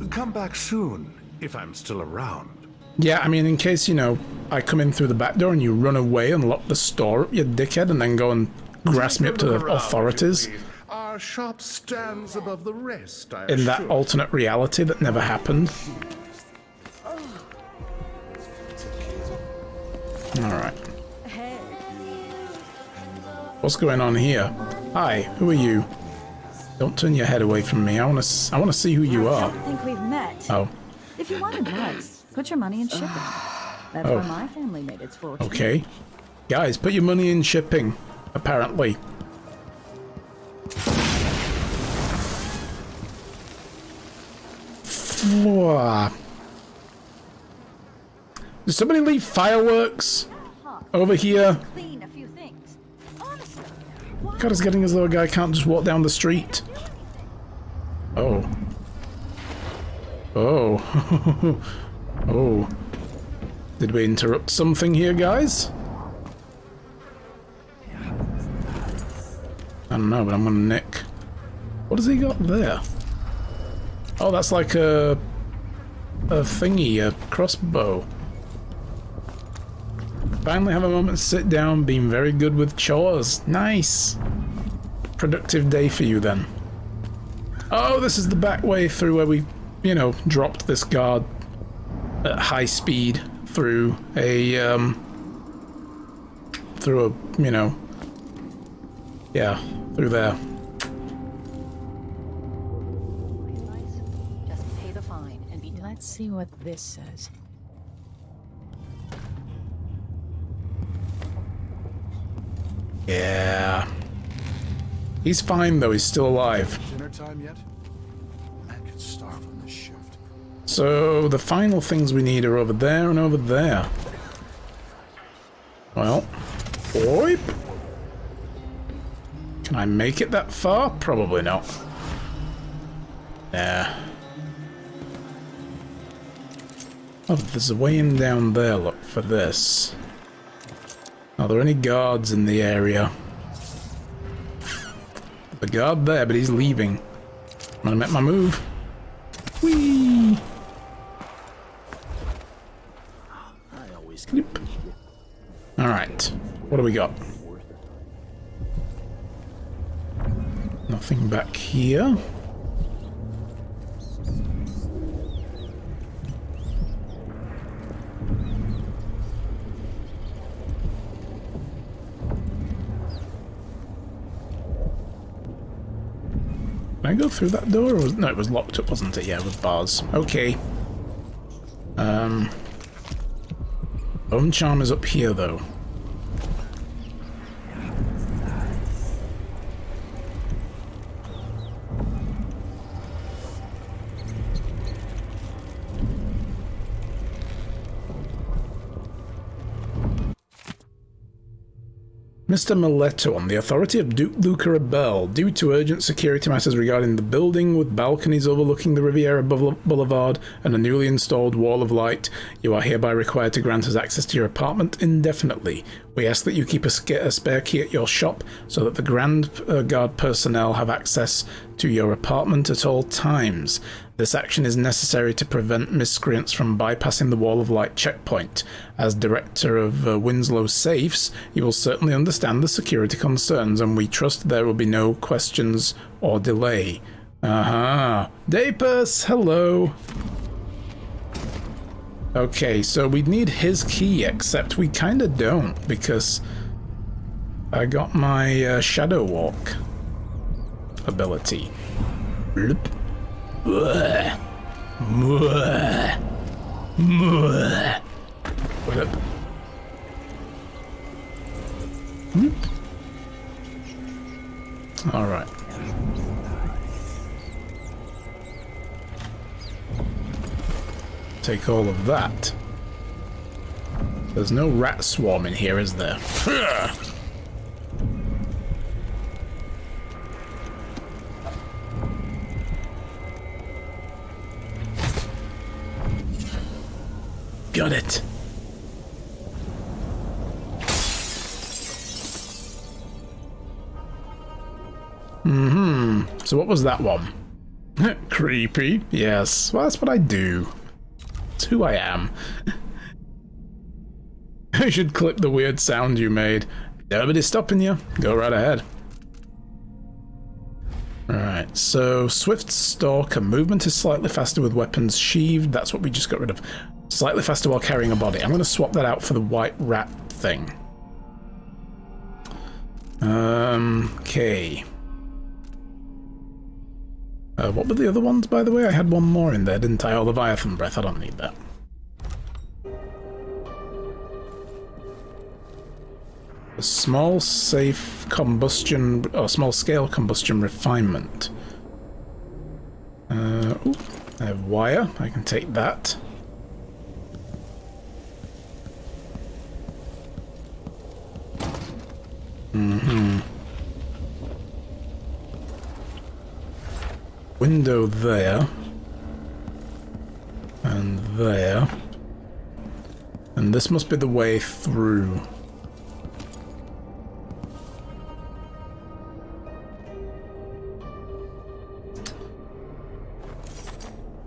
S11: Come back soon, if I'm still around.
S1: Yeah, I mean, in case, you know, I come in through the back door and you run away and lock the store up, you dickhead, and then go and grass me up to the authorities.
S11: Our shop stands above the rest, I
S1: In that
S11: assure.
S1: alternate reality that never happened. Alright. What's going on here? Hi, who are you? Don't turn your head away from me. I wanna see who you
S4: I
S1: are.
S4: don't think we've met.
S1: Oh.
S4: If you want advice, put your money in shipping. That's
S1: Oh.
S4: where my family made its fortune.
S1: Okay. Guys, put your money in shipping, apparently. Did somebody leave fireworks over here?
S4: Clean a few things. Honestly.
S1: God, it's getting as though a guy can't just walk down the street. Oh. Oh. Oh. Did we interrupt something here, guys? I don't know, but I'm gonna nick. What has he got there? Oh, that's like a thingy, a crossbow. Finally have a moment to sit down, being very good with chores. Nice. Productive day for you then. Oh, this is the back way through where we, you know, dropped this guard at high speed through a, you know, yeah, through there.
S4: Just pay the fine and be done. Let's see what this says.
S1: Yeah. He's fine though, he's still alive.
S8: Dinner time yet? I could starve on this shift.
S1: So the final things we need are over there and over there. Well, oip. Can I make it that far? Probably not. Nah. Oh, there's a way in down there, look, for this. Are there any guards in the area? The guard there, but he's leaving. I'm gonna make my move. Whee! Alright, what do we got? Nothing back here. Can I go through that door? Or was, no, it was locked up, wasn't it? Yeah, with bars. Okay. Bone charm is up here, though. Mr. Mileto, on the authority of Duke Luca Rebel, due to urgent security matters regarding the building with balconies overlooking the Riviera Boulevard and a newly installed wall of light, you are hereby required to grant us access to your apartment indefinitely. We ask that you keep a spare key at your shop so that the Grand Guard personnel have access to your apartment at all times. This action is necessary to prevent miscreants from bypassing the Wall of Light checkpoint. As director of Winslow Safes, you will certainly understand the security concerns, and we trust there will be no questions or delay. Dapus, hello! Okay, so we'd need his key, except we kinda don't, because I got my Shadow Walk ability. Bloop. What up? All right. Take all of that. There's no rat swarm in here, is there? Got it. So what was that one? Creepy. Yes. Well, that's what I do. It's who I am. I should clip the weird sound you made. Nobody's stopping you. Go right ahead. Alright, so Swift Stalker. Movement is slightly faster with weapons sheathed. That's what we just got rid of. Slightly faster while carrying a body. I'm going to swap that out for the white rat thing. Okay. What were the other ones, by the way? I had one more in there, didn't I? Oh, Leviathan Breath. I don't need that. A small safe combustion, or small scale combustion refinement. Ooh, I have wire. I can take that. Window there. And there. And this must be the way through.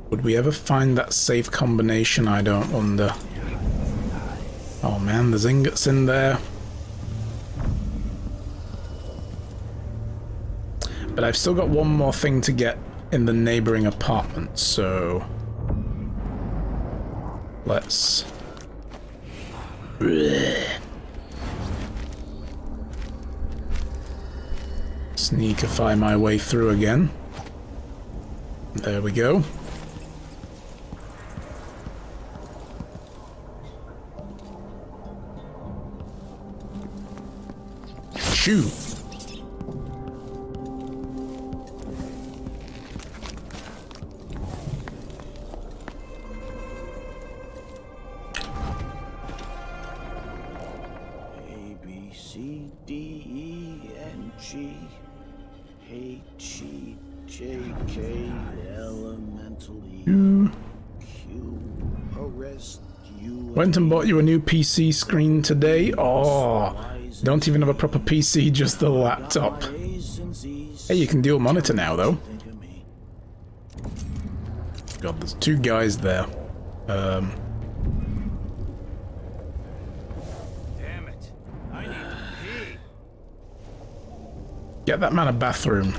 S1: Would we ever find that safe combination? I don't wonder. Oh man, there's ingots in there. But I've still got one more thing to get in the neighboring apartment, so let's sneakify my way through again. There we go. Shoo! Went and bought you a new PC screen today. Oh, Don't even have a proper PC, just the laptop. Hey, you can dual monitor now, though. God, there's two guys there.
S16: Damn it. I need to pee.
S1: Get that man a bathroom.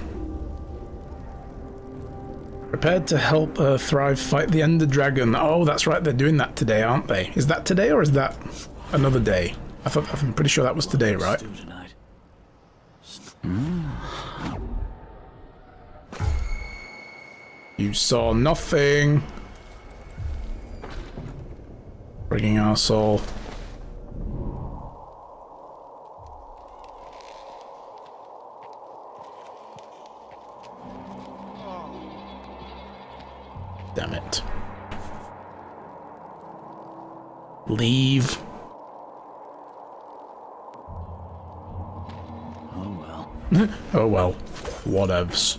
S1: Prepared to help Thrive fight the Ender Dragon. Oh, that's right, they're doing that today, aren't they? Is that today or is that another day? I'm pretty sure that was today, right? You saw nothing. Frigging arsehole. Damn it. Leave.
S16: Oh well.
S1: Oh well. Whatevs.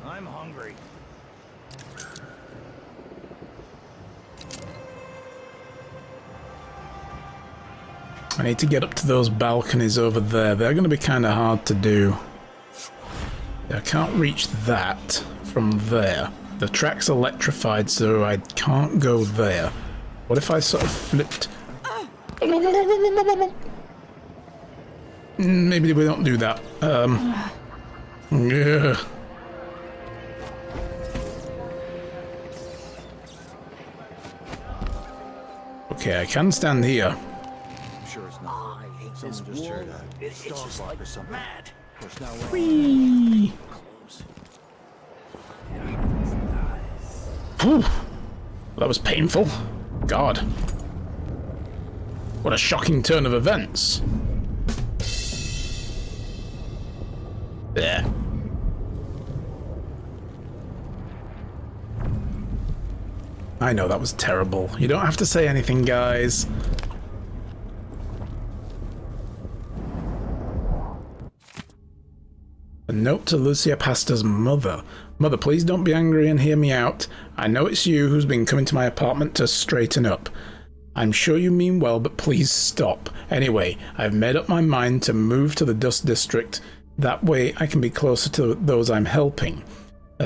S16: I'm hungry.
S1: I need to get up to those balconies over there. They're going to be kind of hard to do. I can't reach that from there. The track's electrified, so I can't go there. What if I sort of flipped? Maybe we don't do that. Yeah. Okay, I can stand here.
S8: I'm sure it's not. Someone just shared that.
S16: It's just like mad.
S8: Of course, now we're
S1: Whee! Whew. That was painful. God. What a shocking turn of events. There. I know that was terrible. You don't have to say anything, guys. A note to Lucia Pasta's mother. Mother, please don't be angry and hear me out. I know it's you who's been coming to my apartment to straighten up. I'm sure you mean well, but please stop. Anyway, I've made up my mind to move to the Dust District. That way I can be closer to those I'm helping.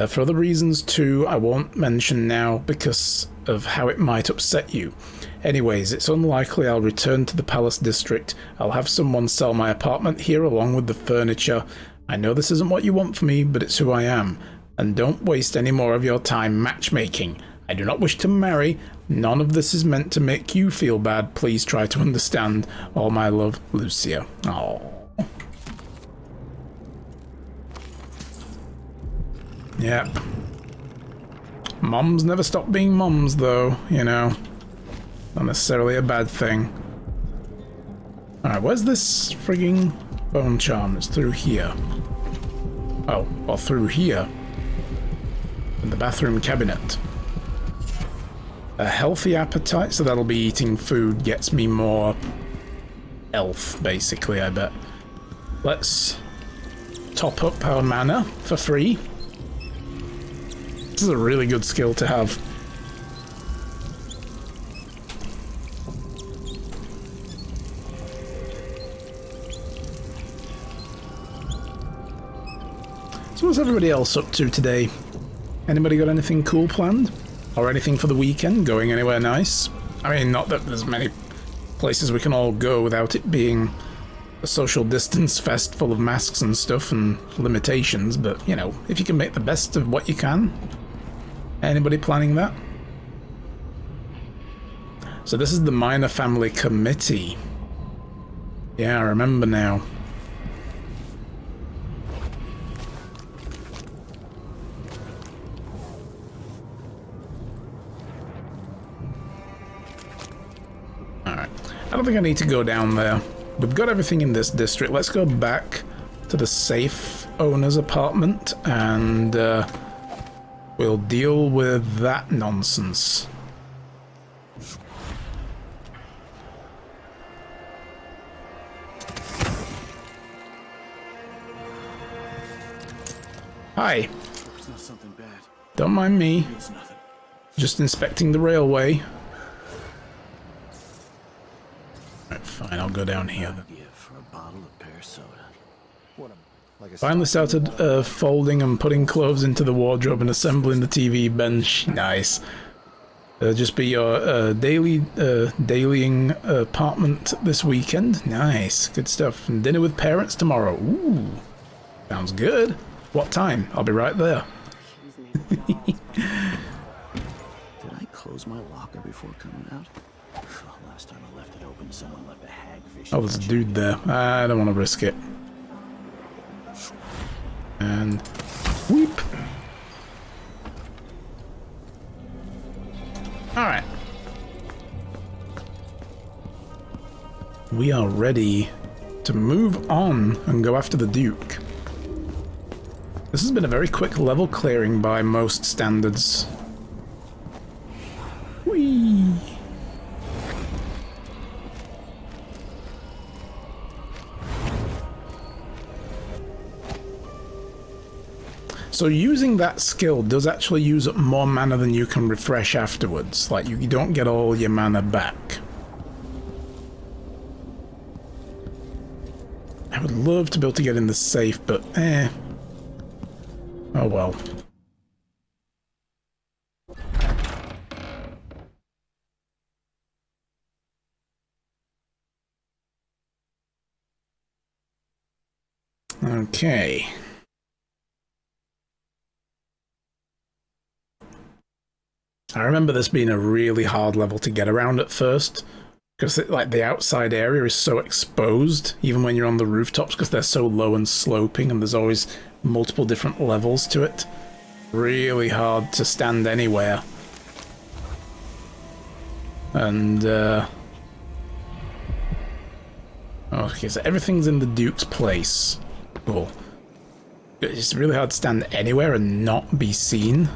S1: For other reasons too, I won't mention now because of how it might upset you. Anyways, it's unlikely I'll return to the Palace District. I'll have someone sell my apartment here along with the furniture. I know this isn't what you want for me, but it's who I am. And don't waste any more of your time matchmaking. I do not wish to marry. None of this is meant to make you feel bad. Please try to understand. All my love, Lucia. Oh. Yep. Moms never stop being moms, though, you know. Not necessarily a bad thing. Alright, where's this frigging bone charm? It's through here. Oh, or through here. In the bathroom cabinet. A healthy appetite, so that'll be eating food gets me more health, basically, I bet. Let's top up our mana for free. This is a really good skill to have. So what's everybody else up to today? Anybody got anything cool planned? Or anything for the weekend? Going anywhere nice? I mean, not that there's many places we can all go without it being a social distance fest full of masks and stuff and limitations, but, you know, if you can make the best of what you can. Anybody planning that? So this is the Minor Family Committee. Yeah, I remember now. Alright. I don't think I need to go down there. We've got everything in this district. Let's go back to the safe owner's apartment and we'll deal with that nonsense. Hi.
S9: It's not something bad.
S1: Don't mind me.
S9: It's nothing.
S1: Just inspecting the railway. Right, fine, I'll go down here then.
S16: For a bottle of pear soda.
S8: What, like a
S1: Finally started folding and putting clothes into the wardrobe and assembling the TV bench. Nice. Just be your dailying apartment this weekend. Nice, good stuff. And dinner with parents tomorrow. Ooh, sounds good. What time? I'll be right there.
S16: Did I close my locker before coming out? Last time I left it open, someone left a hagfish.
S1: Oh, there's a dude there. I don't want to risk it. And whoop. Alright. We are ready to move on and go after the Duke. This has been a very quick level clearing by most standards. Whee! So using that skill does actually use up more mana than you can refresh afterwards. Like, you don't get all your mana back. I would love to be able to get in the safe, but oh well. Okay. I remember this being a really hard level to get around at first, because like the outside area is so exposed, even when you're on the rooftops, because they're so low and sloping, and there's always multiple different levels to it. Really hard to stand anywhere. And okay, so everything's in the Duke's place. Cool. It's really hard to stand anywhere and not be seen.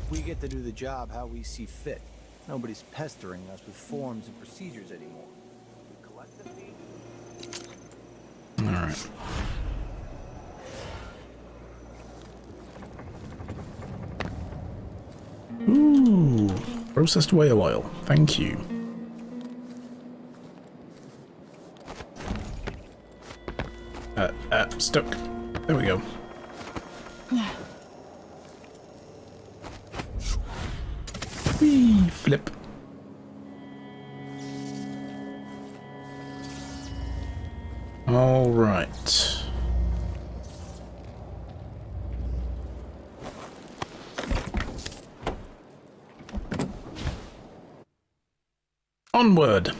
S8: We get to do the job how we see fit. Nobody's pestering us with forms and procedures anymore. We collect the fee.
S1: Alright. Ooh, processed whale oil. Thank you. Stuck. There we go. Whee, flip. All right. Onward.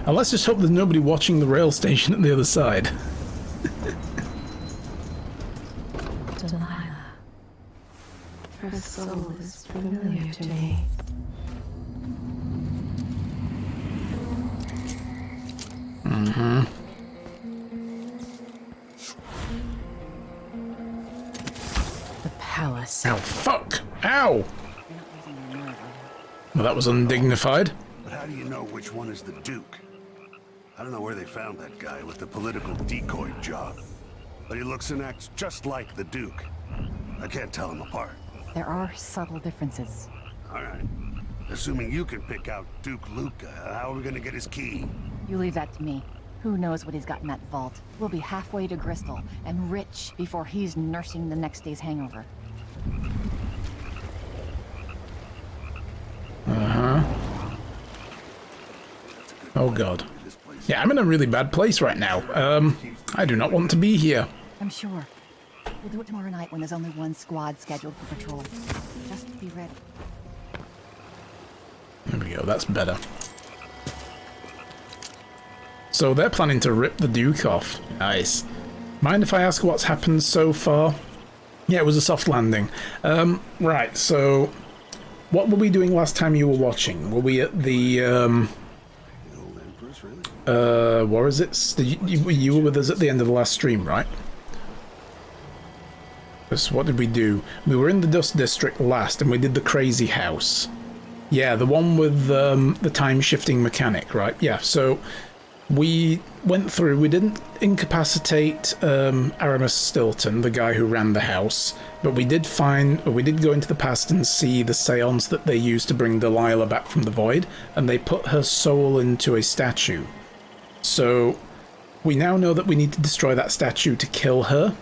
S1: And let's just hope there's nobody watching the rail station at the other side.
S10: Delilah. Her soul is familiar to me.
S1: Mm-hmm.
S4: The palace.
S1: Ow, fuck! Ow! Well, that was undignified.
S6: But how do you know which one is the Duke? I don't know where they found that guy with the political decoy job, but he looks and acts just like the Duke. I can't tell them apart.
S17: There are subtle differences.
S6: All right. Assuming you can pick out Duke Luca, how are we gonna get his key?
S17: You leave that to me. Who knows what he's got in that vault? We'll be halfway to Bristol and rich before he's nursing the next day's hangover.
S1: Uh-huh. Oh god. Yeah, I'm in a really bad place right now. I do not want to be here.
S17: I'm sure. We'll do it tomorrow night when there's only one squad scheduled for patrol. Just be ready.
S1: There we go, that's better. So they're planning to rip the Duke off. Nice. Mind if I ask what's happened so far? Yeah, it was a soft landing. Right, so what were we doing last time you were watching? Were we at the, what was it? You were with us at the end of the last stream, right? So what did we do? We were in the Dust District last, and we did the Crazy House. Yeah, the one with the time-shifting mechanic, right? Yeah, so we went through, we didn't incapacitate Aramis Stilton, the guy who ran the house, but we did go into the past and see the seance that they used to bring Delilah back from the void, and they put her soul into a statue. So we now know that we need to destroy that statue to kill her,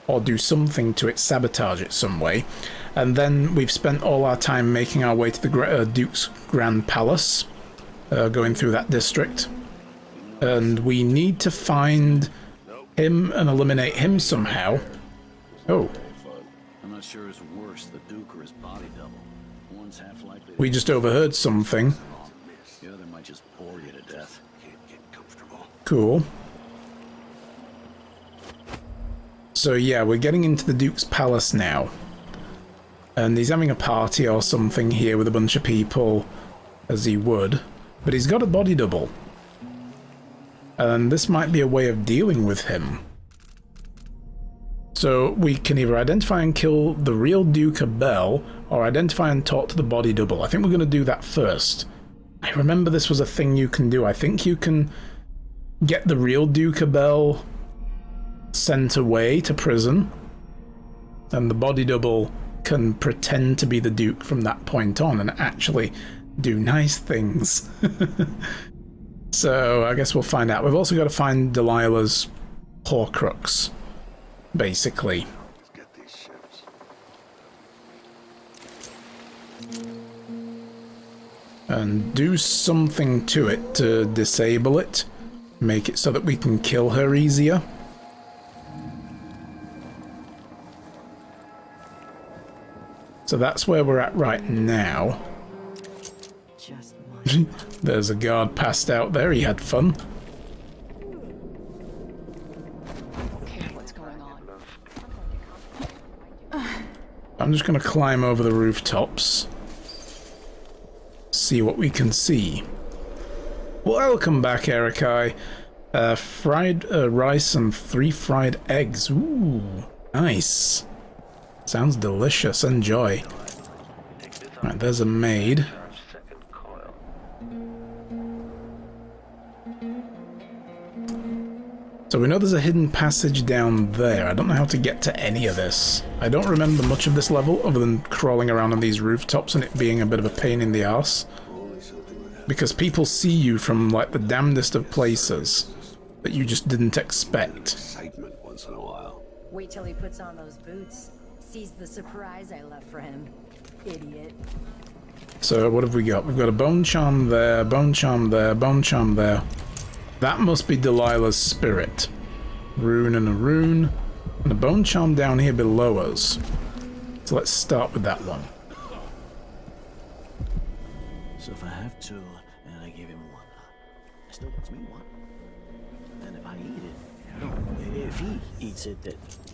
S1: or do something to it, sabotage it some way. And then we've spent all our time making our way to the Duke's Grand Palace, going through that district. And we need to find him and eliminate him somehow. Oh.
S16: I'm not sure it's worse, the Duke or his body double. One's half likely.
S1: We just overheard something.
S16: The other might just bore you to death.
S6: Can't get comfortable.
S1: Cool. So yeah, we're getting into the Duke's Palace now. And he's having a party or something here with a bunch of people, as he would. But he's got a body double. And this might be a way of dealing with him. So we can either identify and kill the real Duke Abel, or identify and talk to the body double. I think we're going to do that first. I remember this was a thing you can do. I think you can get the real Duke Abel sent away to prison, and the body double can pretend to be the Duke from that point on and actually do nice things. So I guess we'll find out. We've also got to find Delilah's Horcrux, basically.
S6: Let's get these ships.
S1: And do something to it to disable it. Make it so that we can kill her easier. So that's where we're at right now. There's a guard passed out there. He had fun.
S17: Okay, what's going on?
S1: I'm just going to climb over the rooftops. See what we can see. Welcome back, Erikai. Fried rice and 3 fried eggs. Ooh, nice. Sounds delicious. Enjoy. Right, there's a maid. So we know there's a hidden passage down there. I don't know how to get to any of this. I don't remember much of this level other than crawling around on these rooftops and it being a bit of a pain in the arse. Because people see you from like the damnedest of places that you just didn't expect.
S6: Excitement once in a while.
S18: Wait till he puts on those boots. Sees the surprise I left for him. Idiot.
S1: So what have we got? We've got a bone charm there, bone charm there, bone charm there. That must be Delilah's spirit. Rune and a rune. And a bone charm down here below us. So let's start with that one.
S16: So if I have 2 and I give him 1, it still gives me 1. And if I eat it, no, if he eats it,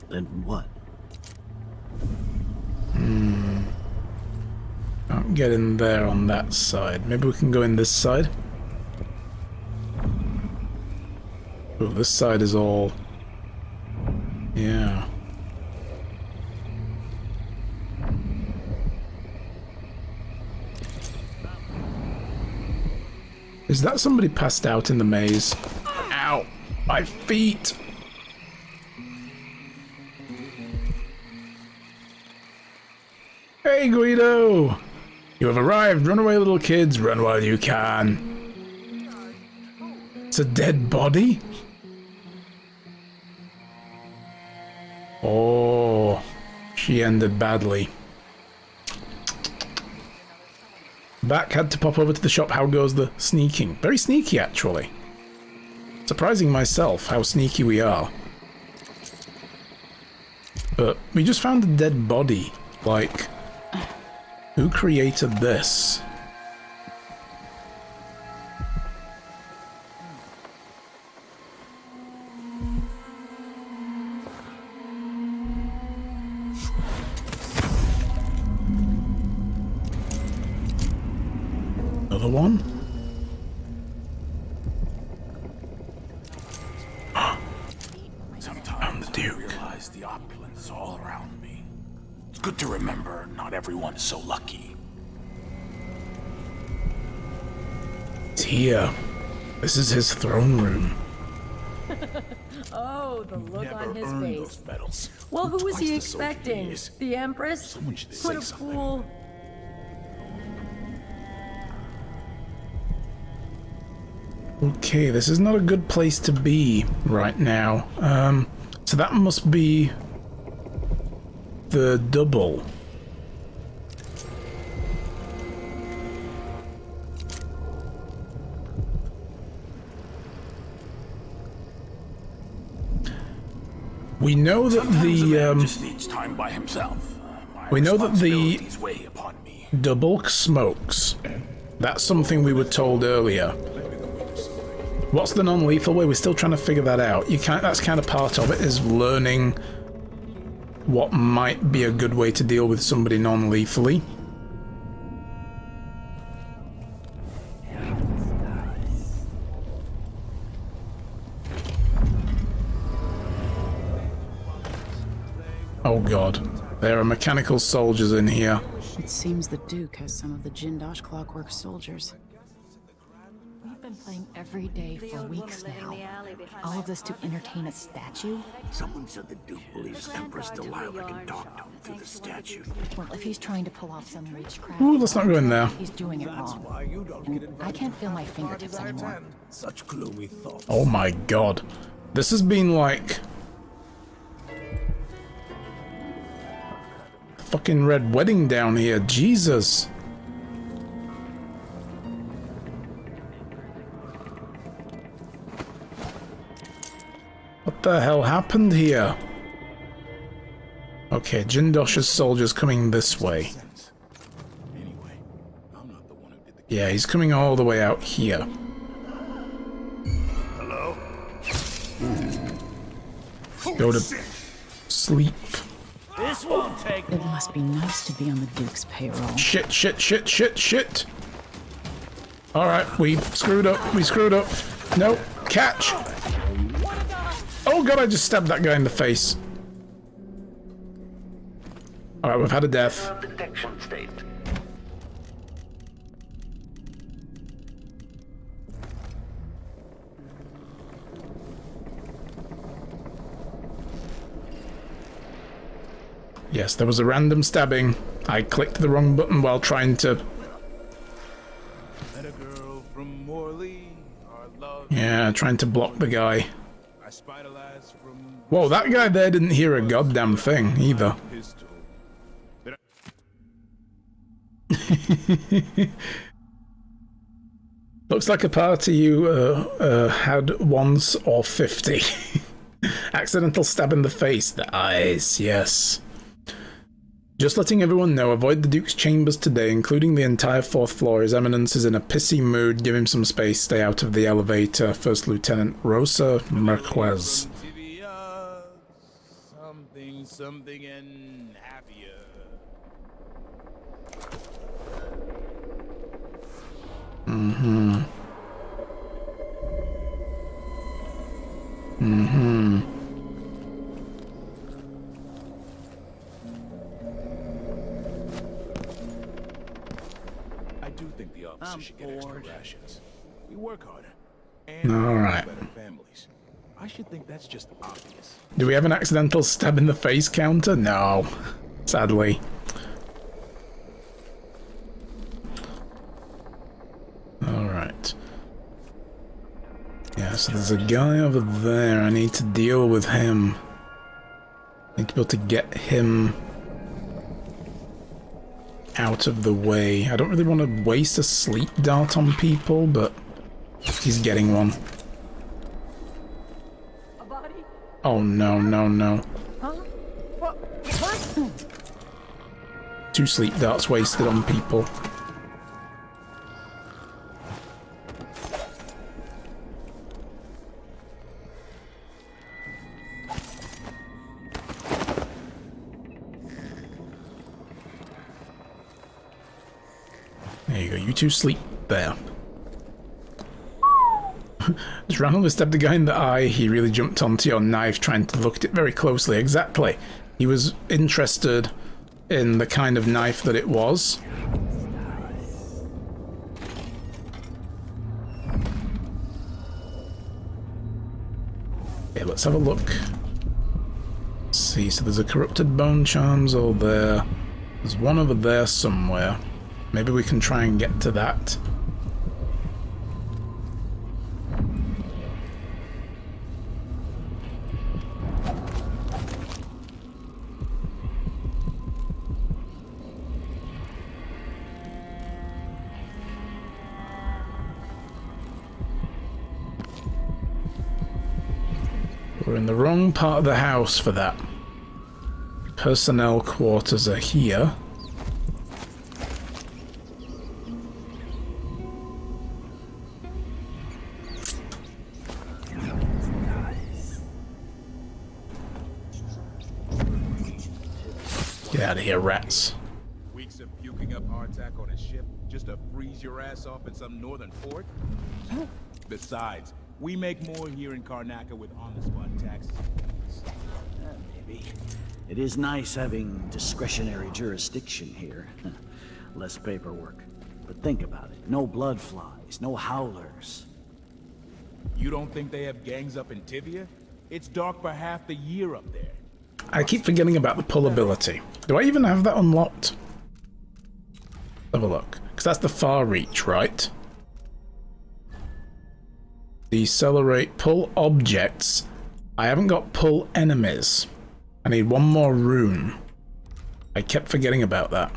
S16: then what?
S1: Can't get in there on that side. Maybe we can go in this side. Oh, this side is all... Yeah. Is that somebody passed out in the maze? Ow! My feet! Hey, Guido! You have arrived. Run away, little kids. Run while you can. It's a dead body? Oh, she ended badly. Back, had to pop over to the shop. How goes the sneaking? Very sneaky, actually. Surprising myself how sneaky we are. But we just found a dead body. Like, who created this? Another one?
S9: Sometimes I realize the opulence all around me. It's good to remember not everyone is so lucky.
S1: It's here. This is his throne room.
S18: Oh, the look on his face.
S9: Those medals.
S18: Well, who was
S9: Twice
S18: he
S9: the soldier
S18: expecting?
S9: is.
S18: The Empress?
S9: Someone should
S18: What
S9: say
S18: a
S9: something.
S18: fool.
S1: Okay, this is not a good place to be right now. So that must be the double. We know that
S9: just needs time by himself.
S1: we know that the
S9: Responsibilities weigh upon me.
S1: double smokes. That's something we were told earlier. What's the non-lethal way? We're still trying to figure that out. You can't. That's kind of part of it, is learning what might be a good way to deal with somebody non-lethally. Oh god, there are mechanical soldiers in here.
S4: It seems the Duke has some of the Jindosh Clockwork soldiers.
S17: We've been playing every day for weeks now. All of this to entertain a statue?
S9: Someone said the Duke believes Empress Delilah can talk to him through the statue.
S17: Well, if he's trying to pull off some witchcraft,
S1: Ooh, let's not go in there.
S17: he's doing it wrong. And I can't feel my fingertips anymore.
S9: Such gloomy thoughts.
S1: Oh my god. This has been like fucking red wedding down here. Jesus. What the hell happened here? Okay, Jindosh's soldiers coming this way. Yeah, he's coming all the way out here.
S6: Hello?
S1: Go to sleep.
S18: This won't take
S4: It must be nice to be on the Duke's payroll.
S1: Shit, shit, shit, shit, shit. Alright, we screwed up. We screwed up. No, catch. Oh god, I just stabbed that guy in the face. Alright, we've had a death.
S12: Detection state.
S1: Yes, there was a random stabbing. I clicked the wrong button while trying to...
S9: Met a girl from Morley, our love.
S1: Yeah, trying to block the guy.
S9: I spied a lass from
S1: Whoa, that guy there didn't hear a goddamn thing, either.
S9: pistol.
S1: Looks like a party you had once or 50. Accidental stab in the face, the eyes, yes. Just letting everyone know, avoid the Duke's chambers today, including the entire 4th floor. His Eminence is in a pissy mood. Give him some space. Stay out of the elevator. First Lieutenant Rosa Marquez.
S9: Something and happier.
S1: Mm-hmm. Mm-hmm.
S9: I do think the officer should get extra rations. We work harder. And
S1: All right.
S9: better families. I should think that's just obvious.
S1: Do we have an accidental stab in the face counter? No, sadly. Alright. Yeah, so there's a guy over there. I need to deal with him. Need to be able to get him out of the way. I don't really want to waste a sleep dart on people, but he's getting one. Oh no, no, no.
S18: Huh? What?
S1: 2 sleep darts wasted on people. There you go, you 2 sleep there. Just randomly stabbed the guy in the eye. He really jumped onto your knife, trying to look at it very closely. Exactly. He was interested in the kind of knife that it was. Okay, let's have a look. Let's see, so there's a corrupted bone charms over there. There's one over there somewhere. Maybe we can try and get to that. We're in the wrong part of the house for that. Personnel quarters are here. Get out of here, rats.
S9: Weeks of puking up hardtack on a ship just to freeze your ass off in some northern port? Besides, we make more here in Karnaca with on-the-spot taxes.
S16: Maybe. It is nice having discretionary jurisdiction here. Less paperwork. But think about it. No blood flies, no howlers.
S9: You don't think they have gangs up in Tivia? It's dark for half the year up there.
S1: I keep forgetting about the pull ability. Do I even have that unlocked? Have a look. Because that's the far reach, right? Decelerate, pull objects. I haven't got pull enemies. I need one more rune. I kept forgetting about that.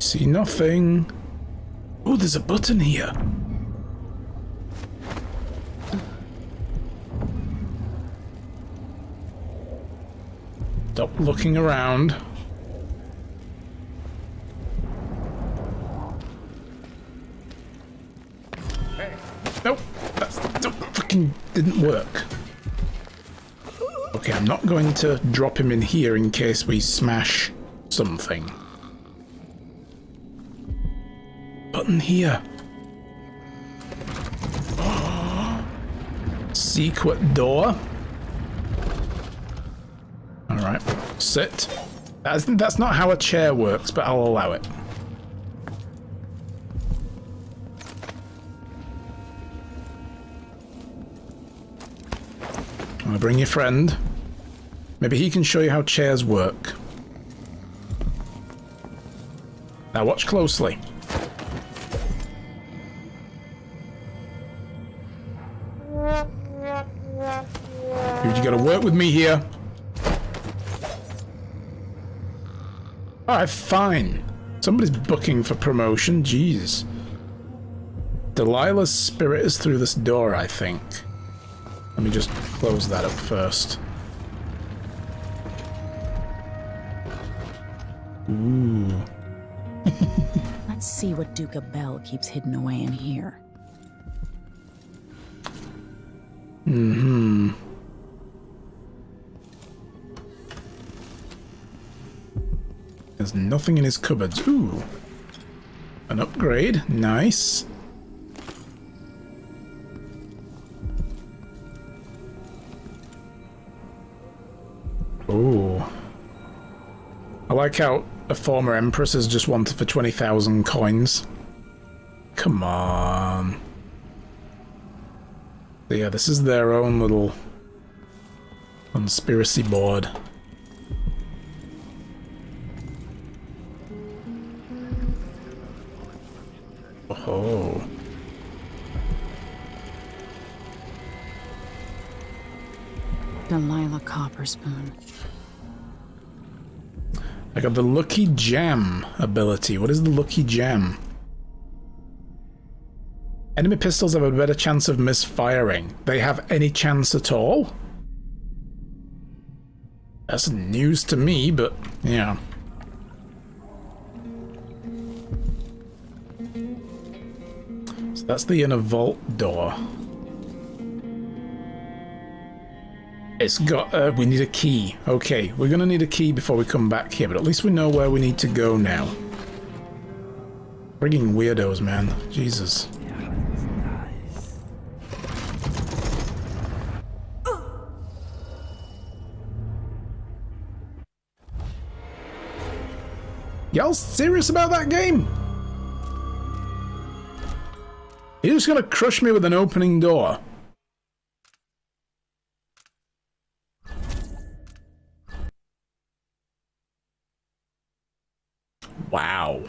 S1: See nothing. Oh, there's a button here. Stop looking around.
S9: Hey.
S1: Nope, that fucking didn't work. Okay, I'm not going to drop him in here in case we smash something. Button here. Secret door. Alright, sit. That's not how a chair works, but I'll allow it. I'm gonna bring your friend. Maybe he can show you how chairs work. Now watch closely. Dude, you gotta work with me here. Alright, fine. Somebody's booking for promotion, jeez. Delilah's spirit is through this door, I think. Let me just close that up first. Ooh.
S4: Let's see what Duca Bell keeps hidden away in here.
S1: Mm-hmm. There's nothing in his cupboards. Ooh. An upgrade. Nice. Ooh. I like how a former empress is just wanted for 20,000 coins. Come on. So yeah, this is their own little conspiracy board. Oh.
S4: Delilah Copperspoon.
S1: I got the Lucky Gem ability. What is the Lucky Gem? Enemy pistols have a better chance of misfiring. They have any chance at all? That's news to me, but yeah. That's the inner vault door. It's got, we need a key. Okay, we're gonna need a key before we come back here, but at least we know where we need to go now. Frigging weirdos, man. Jesus. Y'all serious about that game? You're just gonna crush me with an opening door? Wow.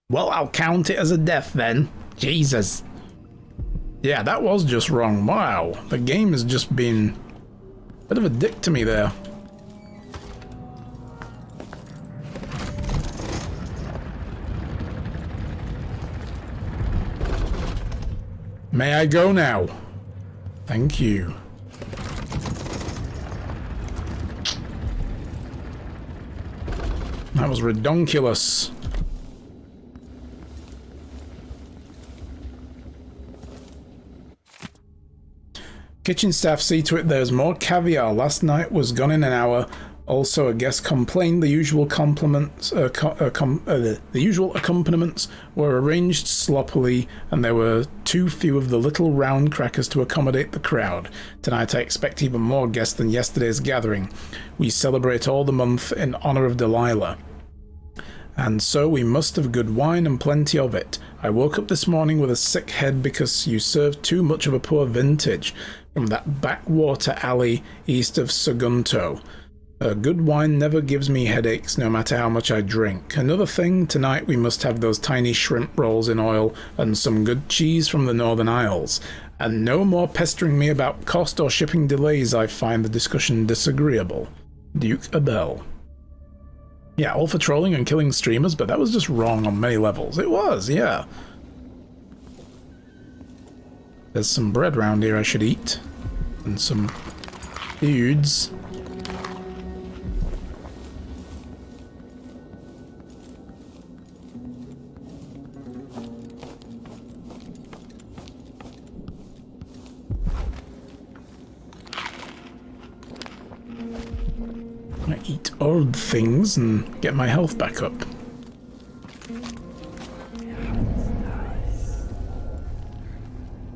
S1: Well, I'll count it as a death then. Jesus. Yeah, that was just wrong. Wow. The game has just been a bit of a dick to me there. May I go now? Thank you. That was redonkulous. Kitchen staff see to it there's more caviar. Last night was gone in an hour. Also, a guest complained the usual the usual accompaniments were arranged sloppily, and there were too few of the little round crackers to accommodate the crowd. Tonight I expect even more guests than yesterday's gathering. We celebrate all the month in honor of Delilah. And so we must have good wine and plenty of it. I woke up this morning with a sick head because you served too much of a poor vintage from that backwater alley east of Sagunto. Good wine never gives me headaches, no matter how much I drink. Another thing, tonight we must have those tiny shrimp rolls in oil and some good cheese from the Northern Isles. And no more pestering me about cost or shipping delays. I find the discussion disagreeable. Duke Abel. Yeah, all for trolling and killing streamers, but that was just wrong on many levels. It was, yeah. There's some bread round here I should eat. And some dudes. I eat old things and get my health back up.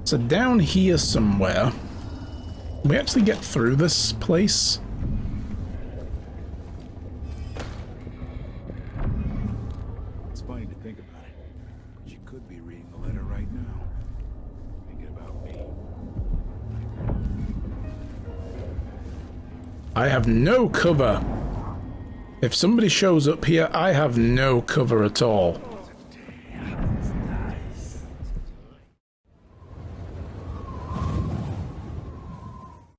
S1: So down here somewhere, can we actually get through this place?
S9: It's funny to think about it, but you could be reading the letter right now. Thinking about me.
S1: I have no cover. If somebody shows up here, I have no cover at all.